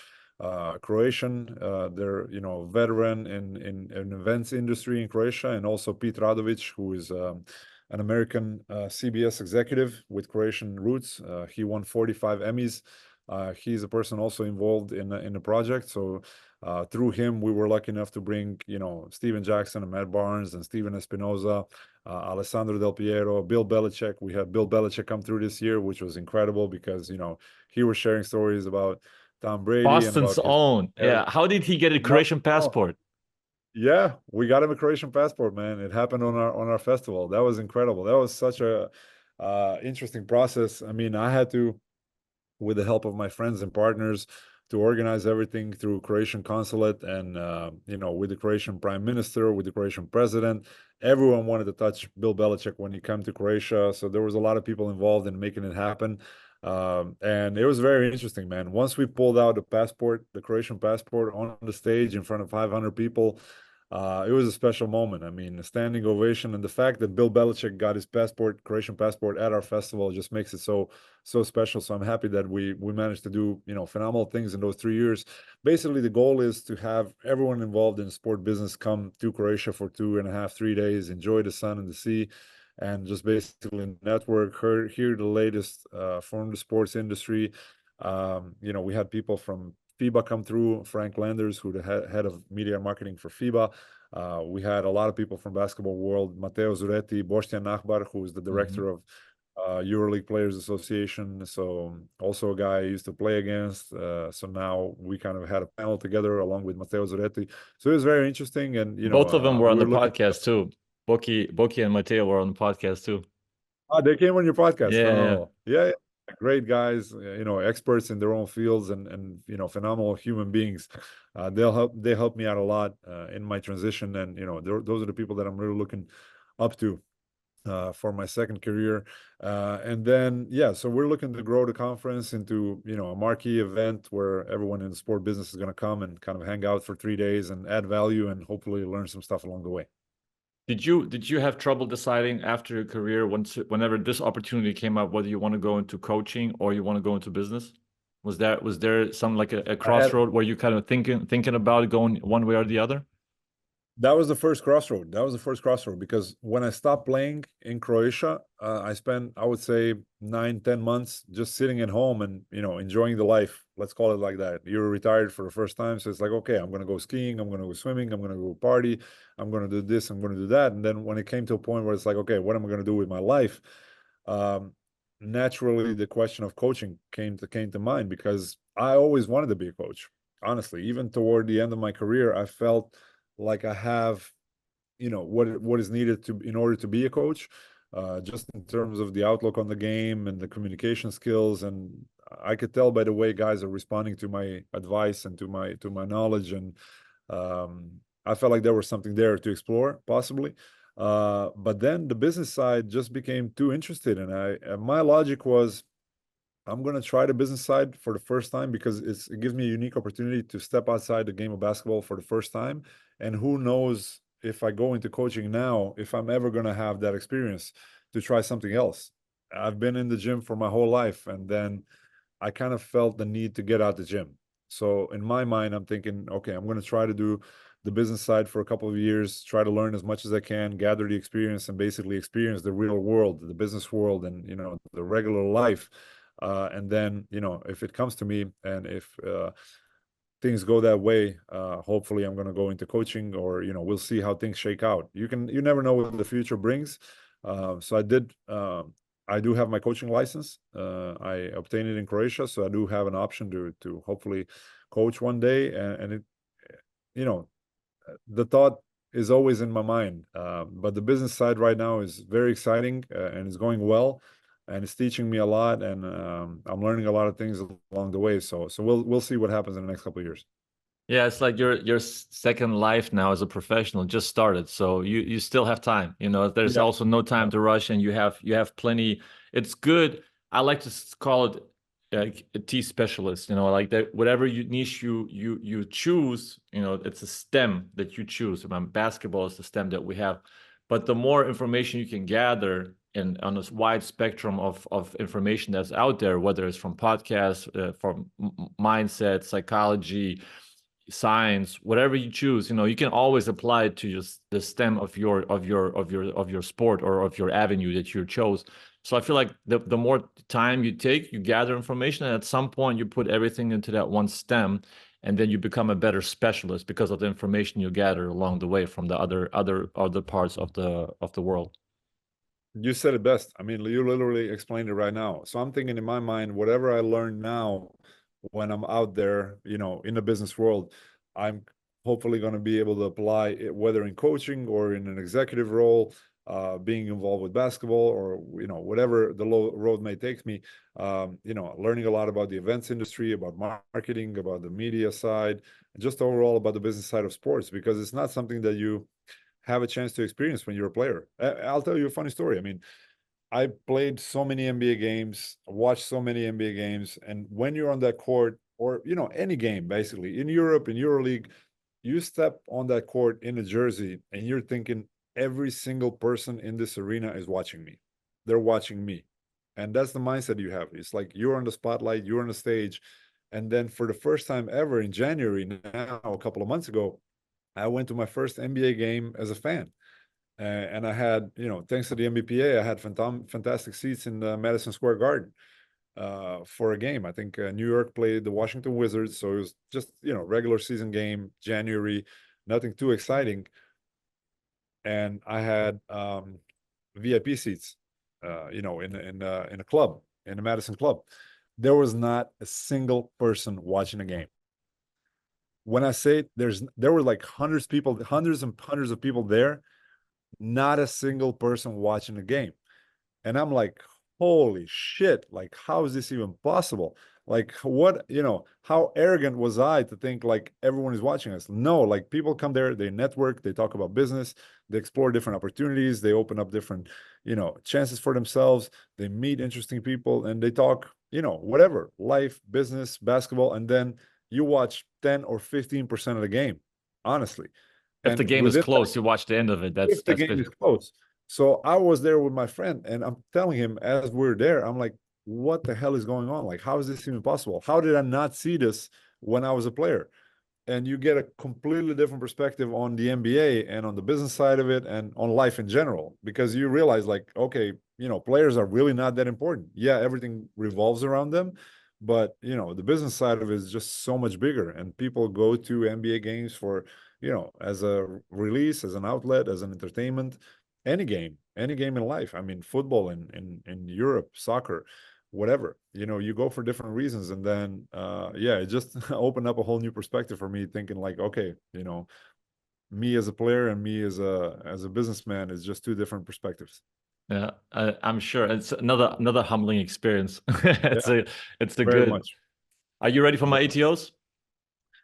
Speaker 2: Croatian. They're veteran in events industry in Croatia, and also Pete Radovic, who is an American CBS executive with Croatian roots. He won 45 Emmys. He's a person also involved in the project. So through him, we were lucky enough to bring Steven Jackson and Matt Barnes and Steven Espinoza, Alessandro Del Piero, Bill Belichick. We had Bill Belichick come through this year, which was incredible because he was sharing stories about Tom Brady and
Speaker 1: Boston's
Speaker 2: about his.
Speaker 1: own. Yeah. How did he get a
Speaker 2: No,
Speaker 1: Croatian passport?
Speaker 2: yeah, we got him a Croatian passport, man. It happened on our festival. That was incredible. That was such a interesting process. I mean, I had to, with the help of my friends and partners, to organize everything through Croatian consulate and with the Croatian prime minister, with the Croatian president. Everyone wanted to touch Bill Belichick when he came to Croatia, so there was a lot of people involved in making it happen. And it was very interesting, man. Once we pulled out the Croatian passport on the stage in front of 500 people, it was a special moment. I mean, a standing ovation, and the fact that Bill Belichick got his Croatian passport at our festival, just makes it so special. So I'm happy that we managed to do phenomenal things in those 3 years. Basically, the goal is to have everyone involved in sport business come to Croatia for 2.5, 3 days, enjoy the sun and the sea, and just basically network, hear the latest from the sports industry. We had people from FIBA come through, Frank Landers, who the head of media marketing for FIBA. We had a lot of people from basketball world, Matteo Zuretti, Boštjan Nachbar, who is the director of EuroLeague Players Association. So also a guy I used to play against. So now we kind of had a panel together along with Matteo Zuretti. So it was very interesting. And,
Speaker 1: Both of them were on the
Speaker 2: looking.
Speaker 1: podcast too. Boki and Matteo were on the podcast too.
Speaker 2: Oh, they came on your podcast.
Speaker 1: Yeah,
Speaker 2: phenomenal. Yeah. Great guys, experts in their own fields, and phenomenal human beings. They help me out a lot in my transition, and those are the people that I'm really looking up to for my second career. And then so we're looking to grow the conference into a marquee event where everyone in the sport business is going to come and kind of hang out for 3 days and add value and hopefully learn some stuff along the way.
Speaker 1: Did you have trouble deciding after your career, whenever this opportunity came up, whether you want to go into coaching or you want to go into business? Was there some like a crossroad where you kind of thinking about going one way or the other?
Speaker 2: That was the first crossroad. Because when I stopped playing in Croatia, I spent, I would say, 9-10 months just sitting at home and enjoying the life. Let's call it like that. You're retired for the first time, so it's like, okay, I'm gonna go skiing, I'm gonna go swimming, I'm gonna go party, I'm gonna do this, I'm gonna do that. And then when it came to a point where it's like, okay, what am I gonna do with my life? Naturally, the question of coaching came to mind, because I always wanted to be a coach. Honestly, even toward the end of my career, I felt like I have, what is needed in order to be a coach, just in terms of the outlook on the game and the communication skills. And I could tell by the way guys are responding to my advice and to my knowledge, and I felt like there was something there to explore, possibly. But then the business side just became too interested, and my logic was, I'm going to try the business side for the first time because it gives me a unique opportunity to step outside the game of basketball for the first time. And who knows, if I go into coaching now, if I'm ever going to have that experience to try something else. I've been in the gym for my whole life, and then I kind of felt the need to get out the gym. So in my mind, I'm thinking, okay, I'm going to try to do the business side for a couple of years, try to learn as much as I can, gather the experience, and basically experience the real world, the business world, and the regular life. And then, if it comes to me, and if things go that way, hopefully I'm going to go into coaching, or we'll see how things shake out. You never know what the future brings. So I do have my coaching license. I obtained it in Croatia, so I do have an option to hopefully coach one day, and it, you know, the thought is always in my mind. But the business side right now is very exciting, and it's going well, and it's teaching me a lot, and I'm learning a lot of things along the way. So we'll see what happens in the next couple of years.
Speaker 1: Yeah, it's like your second life now as a professional just started, so you still have time. You know, there's
Speaker 2: Yeah.
Speaker 1: also no time to rush, and you have plenty. It's good. I like to call it like a T specialist. You know, like that whatever niche you choose. You know, it's a STEM that you choose. Basketball is the STEM that we have, but the more information you can gather in on this wide spectrum of information that's out there, whether it's from podcasts, from mindset, psychology, science, whatever you choose, you know, you can always apply it to just the stem of your sport or of your avenue that you chose. So I feel like the more time you take, you gather information, and at some point you put everything into that one stem, and then you become a better specialist because of the information you gather along the way from the other parts of the world.
Speaker 2: You said it best. I mean, you literally explained it right now. So I'm thinking in my mind, whatever I learn now when I'm out there, you know, in the business world, I'm hopefully going to be able to apply it, whether in coaching or in an executive role, being involved with basketball, or, you know, whatever the road may take me. You know, learning a lot about the events industry, about marketing, about the media side, and just overall about the business side of sports, because it's not something that you have a chance to experience when you're a player. I'll tell you a funny story. I mean, I played so many NBA games, watched so many NBA games, and when you're on that court, or, you know, any game basically in Europe, in EuroLeague, you step on that court in a jersey and you're thinking every single person in this arena is watching me. They're watching me. And that's the mindset you have. It's like you're on the spotlight, you're on the stage. And then for the first time ever in January, now a couple of months ago, I went to my first NBA game as a fan. And I had, you know, thanks to the MBPA, I had fantastic seats in the Madison Square Garden for a game. I think New York played the Washington Wizards, so it was just, you know, regular season game, January, nothing too exciting. And I had VIP seats, you know, in a club, in the Madison Club. There was not a single person watching a game. When I say there were like hundreds and hundreds of people there, not a single person watching the game. And I'm like, holy shit, like, how is this even possible? Like, what, you know, how arrogant was I to think like everyone is watching us? No, like, people come there, they network, they talk about business, they explore different opportunities, they open up different, you know, chances for themselves, they meet interesting people, and they talk, you know, whatever, life, business, basketball, and then you watch 10 or 15% of the game, honestly.
Speaker 1: If the
Speaker 2: And
Speaker 1: game is
Speaker 2: within that,
Speaker 1: close, you watch the end of it.
Speaker 2: if the
Speaker 1: That's
Speaker 2: game
Speaker 1: good.
Speaker 2: is close. So I was there with my friend, and I'm telling him as we're there, I'm like, what the hell is going on? Like, how is this even possible? How did I not see this when I was a player? And you get a completely different perspective on the NBA and on the business side of it and on life in general, because you realize, like, okay, you know, players are really not that important. Yeah, everything revolves around them, but, you know, the business side of it is just so much bigger, and people go to NBA games for, you know, as a release, as an outlet, as an entertainment. Any game in life. I mean, football in Europe, soccer, whatever, you know, you go for different reasons. And then yeah, it just opened up a whole new perspective for me, thinking like, okay, you know, me as a player and me as a businessman is just two different perspectives.
Speaker 1: Yeah, I'm sure it's another humbling experience.
Speaker 2: Yeah,
Speaker 1: It's a
Speaker 2: very
Speaker 1: good.
Speaker 2: much.
Speaker 1: Are you ready for my ATOs?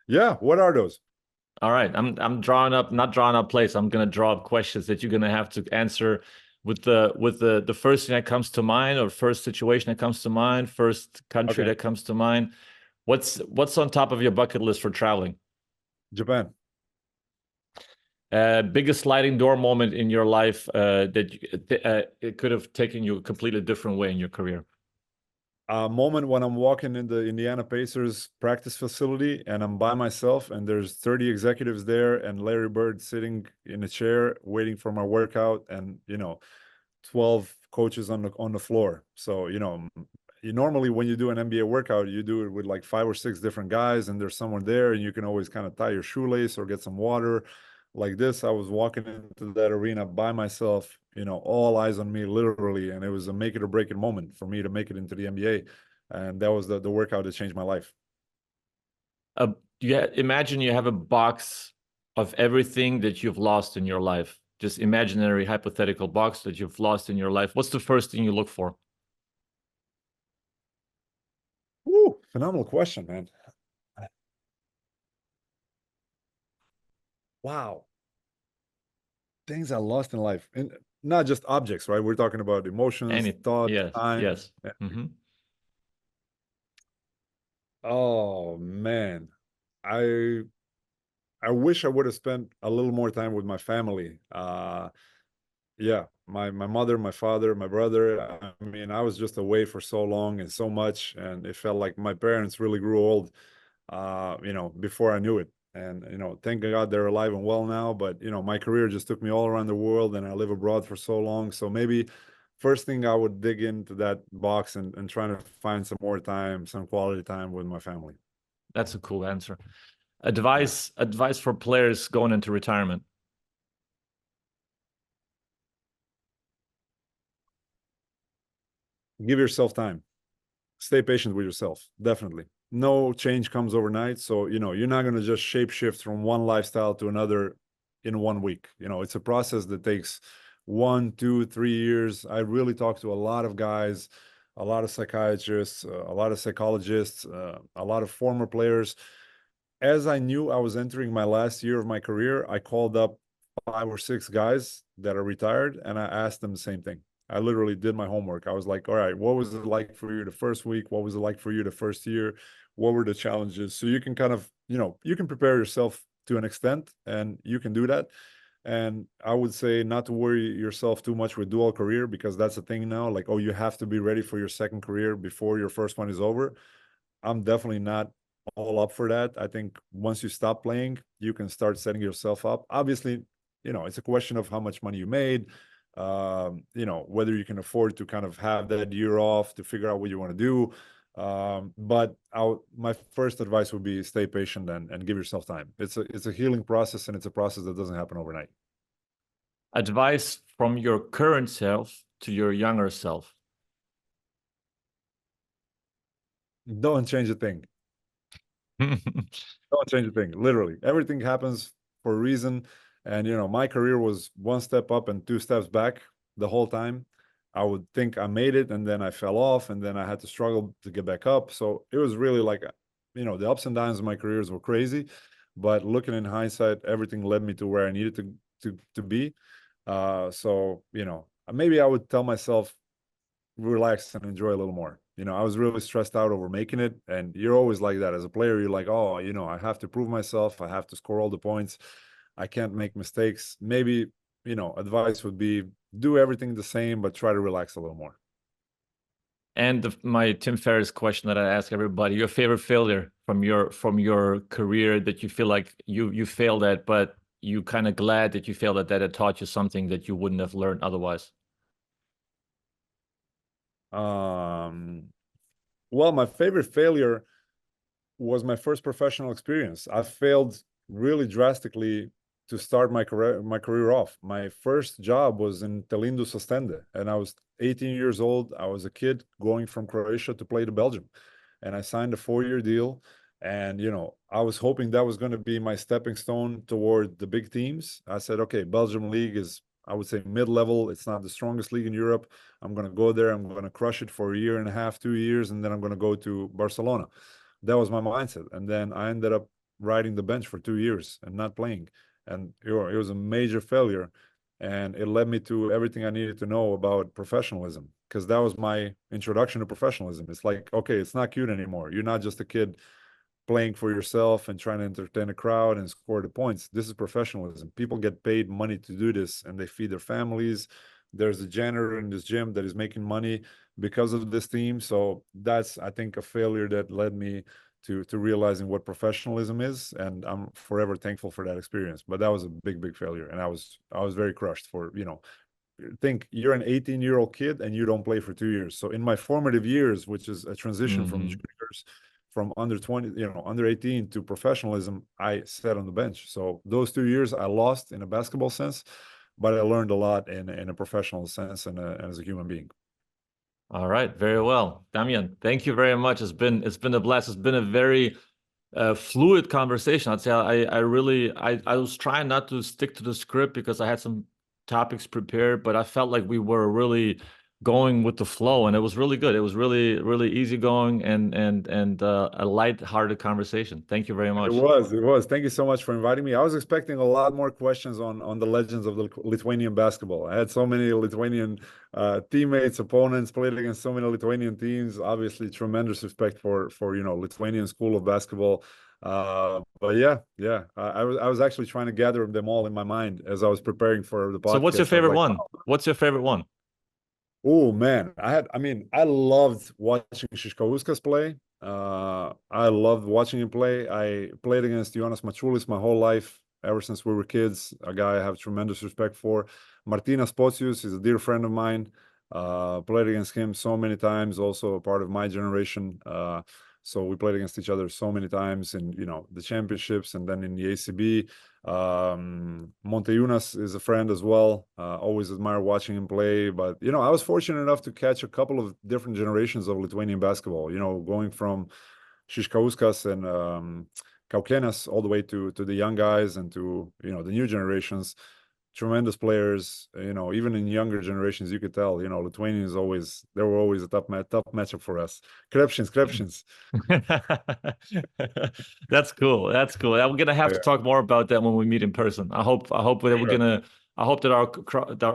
Speaker 2: Yeah, what are those?
Speaker 1: All right, I'm drawing up, not drawing up plays. I'm gonna draw up questions that you're gonna have to answer with the first thing that comes to mind, or first situation that comes to mind, first country
Speaker 2: Okay.
Speaker 1: that comes to mind. What's on top of your bucket list for traveling?
Speaker 2: Japan.
Speaker 1: Biggest sliding door moment in your life that it could have taken you a completely different way in your career.
Speaker 2: A moment when I'm walking in the Indiana Pacers practice facility and I'm by myself, and there's 30 executives there and Larry Bird sitting in a chair waiting for my workout, and, you know, 12 coaches on the floor. So, you know, you normally, when you do an NBA workout, you do it with like 5 or 6 different guys, and there's someone there, and you can always kind of tie your shoelace or get some water. Like this, I was walking into that arena by myself, you know, all eyes on me, literally, and it was a make it or break it moment for me to make it into the NBA. And that was the workout that changed my life.
Speaker 1: Imagine you have a box of everything that you've lost in your life. Just imaginary hypothetical box that you've lost in your life. What's the first thing you look for?
Speaker 2: Ooh, phenomenal question, man. Wow. Things I lost in life. And not just objects, right? We're talking about emotions, thoughts,
Speaker 1: Yes,
Speaker 2: time.
Speaker 1: yes.
Speaker 2: Oh man. I I wish I would have spent a little more time with my family. Yeah, my mother, my father, my brother. I mean, I was just away for so long and so much, and it felt like my parents really grew old, before I knew it. And thank God they're alive and well now. But my career just took me all around the world, and I live abroad for so long. So maybe first thing I would dig into that box and trying to find some more time, some quality time with my family.
Speaker 1: That's a cool answer.
Speaker 2: Yeah.
Speaker 1: Advice for players going into retirement.
Speaker 2: Give yourself time. Stay patient with yourself. Definitely. No change comes overnight. So, you're not going to just shape shift from one lifestyle to another in 1 week. It's a process that takes 1, 2, 3 years. I really talk to a lot of guys, a lot of psychiatrists, a lot of psychologists, a lot of former players. As I knew I was entering my last year of my career, I called up 5 or 6 guys that are retired and I asked them the same thing. I literally did my homework. I was like, all right, what was it like for you the first week? What was it like for you the first year? What were the challenges? So you can kind of, you can prepare yourself to an extent and you can do that. And I would say not to worry yourself too much with dual career because that's a thing now. Like, oh, you have to be ready for your second career before your first one is over. I'm definitely not all up for that. I think once you stop playing, you can start setting yourself up. Obviously, it's a question of how much money you made, whether you can afford to kind of have that year off to figure out what you want to do. But my first advice would be stay patient and give yourself time. It's a healing process and it's a process that doesn't happen overnight.
Speaker 1: Advice from your current self to your younger self.
Speaker 2: Don't change a thing. Don't change a thing. Literally, everything happens for a reason. And my career was one step up and 2 steps back the whole time. I would think I made it, and then I fell off, and then I had to struggle to get back up. So it was really like, the ups and downs of my careers were crazy. But looking in hindsight, everything led me to where I needed to be. So maybe I would tell myself relax and enjoy a little more. I was really stressed out over making it, and you're always like that as a player. You're like, oh, I have to prove myself. I have to score all the points. I can't make mistakes. Maybe, advice would be do everything the same, but try to relax a little more.
Speaker 1: And my Tim Ferriss question that I ask everybody: your favorite failure from your career that you feel like you failed at, but you kind of glad that you failed at that it taught you something that you wouldn't have learned otherwise.
Speaker 2: Well, my favorite failure was my first professional experience. I failed really drastically to start my career off. My first job was in Telindus Oostende, and I was 18 years old. I was a kid going from Croatia to play to Belgium, and I signed a 4-year deal. And I was hoping that was going to be my stepping stone toward the big teams. I said, okay, Belgium league is, I would say, mid-level. It's not the strongest league in Europe. I'm going to go there. I'm going to crush it for a year and a half, 2 years, and then I'm going to go to Barcelona. That was my mindset. And then I ended up riding the bench for 2 years and not playing. And it was a major failure. And it led me to everything I needed to know about professionalism, because that was my introduction to professionalism. It's like, okay, it's not cute anymore. You're not just a kid playing for yourself and trying to entertain a crowd and score the points. This is professionalism. People get paid money to do this and they feed their families. There's a janitor in this gym that is making money because of this team. So that's, I think, a failure that led me to realizing what professionalism is, and I'm forever thankful for that experience. But that was a big failure, and I was very crushed for, think you're an 18-year-old kid and you don't play for 2 years. So in my formative years, which is a transition from juniors, from under 20, under 18 to professionalism, I sat on the bench. So those 2 years I lost in a basketball sense, but I learned a lot in a professional sense and as a human being.
Speaker 1: All right, very well, Damjan. Thank you very much. It's been a blast. It's been a very fluid conversation. I'd say I was trying not to stick to the script because I had some topics prepared, but I felt like we were really going with the flow, and it was really good. It was really easygoing and a light-hearted conversation. Thank you very much.
Speaker 2: It was. Thank you so much for inviting me. I was expecting a lot more questions on the legends of the Lithuanian basketball. I had so many Lithuanian teammates, opponents, played against so many Lithuanian teams. Obviously, tremendous respect for Lithuanian school of basketball. But yeah, I was actually trying to gather them all in my mind as I was preparing for the podcast.
Speaker 1: So what's your favorite one? What's your favorite one?
Speaker 2: Oh man, I loved watching Šiškauskas play. I loved watching him play. I played against Jonas Mačiulis my whole life, ever since we were kids. A guy I have tremendous respect for. Martynas Pocius is a dear friend of mine. Played against him so many times, also a part of my generation. So we played against each other so many times in the championships and then in the ACB. Montejūnas is a friend as well. Always admire watching him play. But I was fortunate enough to catch a couple of different generations of Lithuanian basketball. Going from Šiškauskas and Kaukenas all the way to the young guys and to the new generations. Tremendous players. Even in younger generations, you could tell. Lithuanians they were always a tough matchup for us. Krepšins.
Speaker 1: That's cool. That's cool. I'm gonna have to talk more about that when we meet in person. I hope that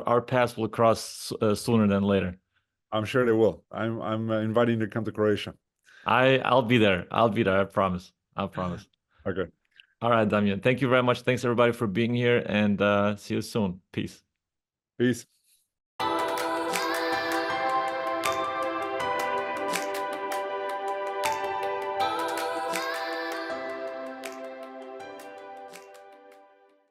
Speaker 1: our paths will cross sooner than later.
Speaker 2: I'm sure they will. I'm inviting you to come to Croatia.
Speaker 1: I'll be there. I'll be there. I promise. I'll promise.
Speaker 2: Okay.
Speaker 1: All right, Damjan. Thank you very much. Thanks everybody for being here, and see you soon. Peace.
Speaker 2: Peace.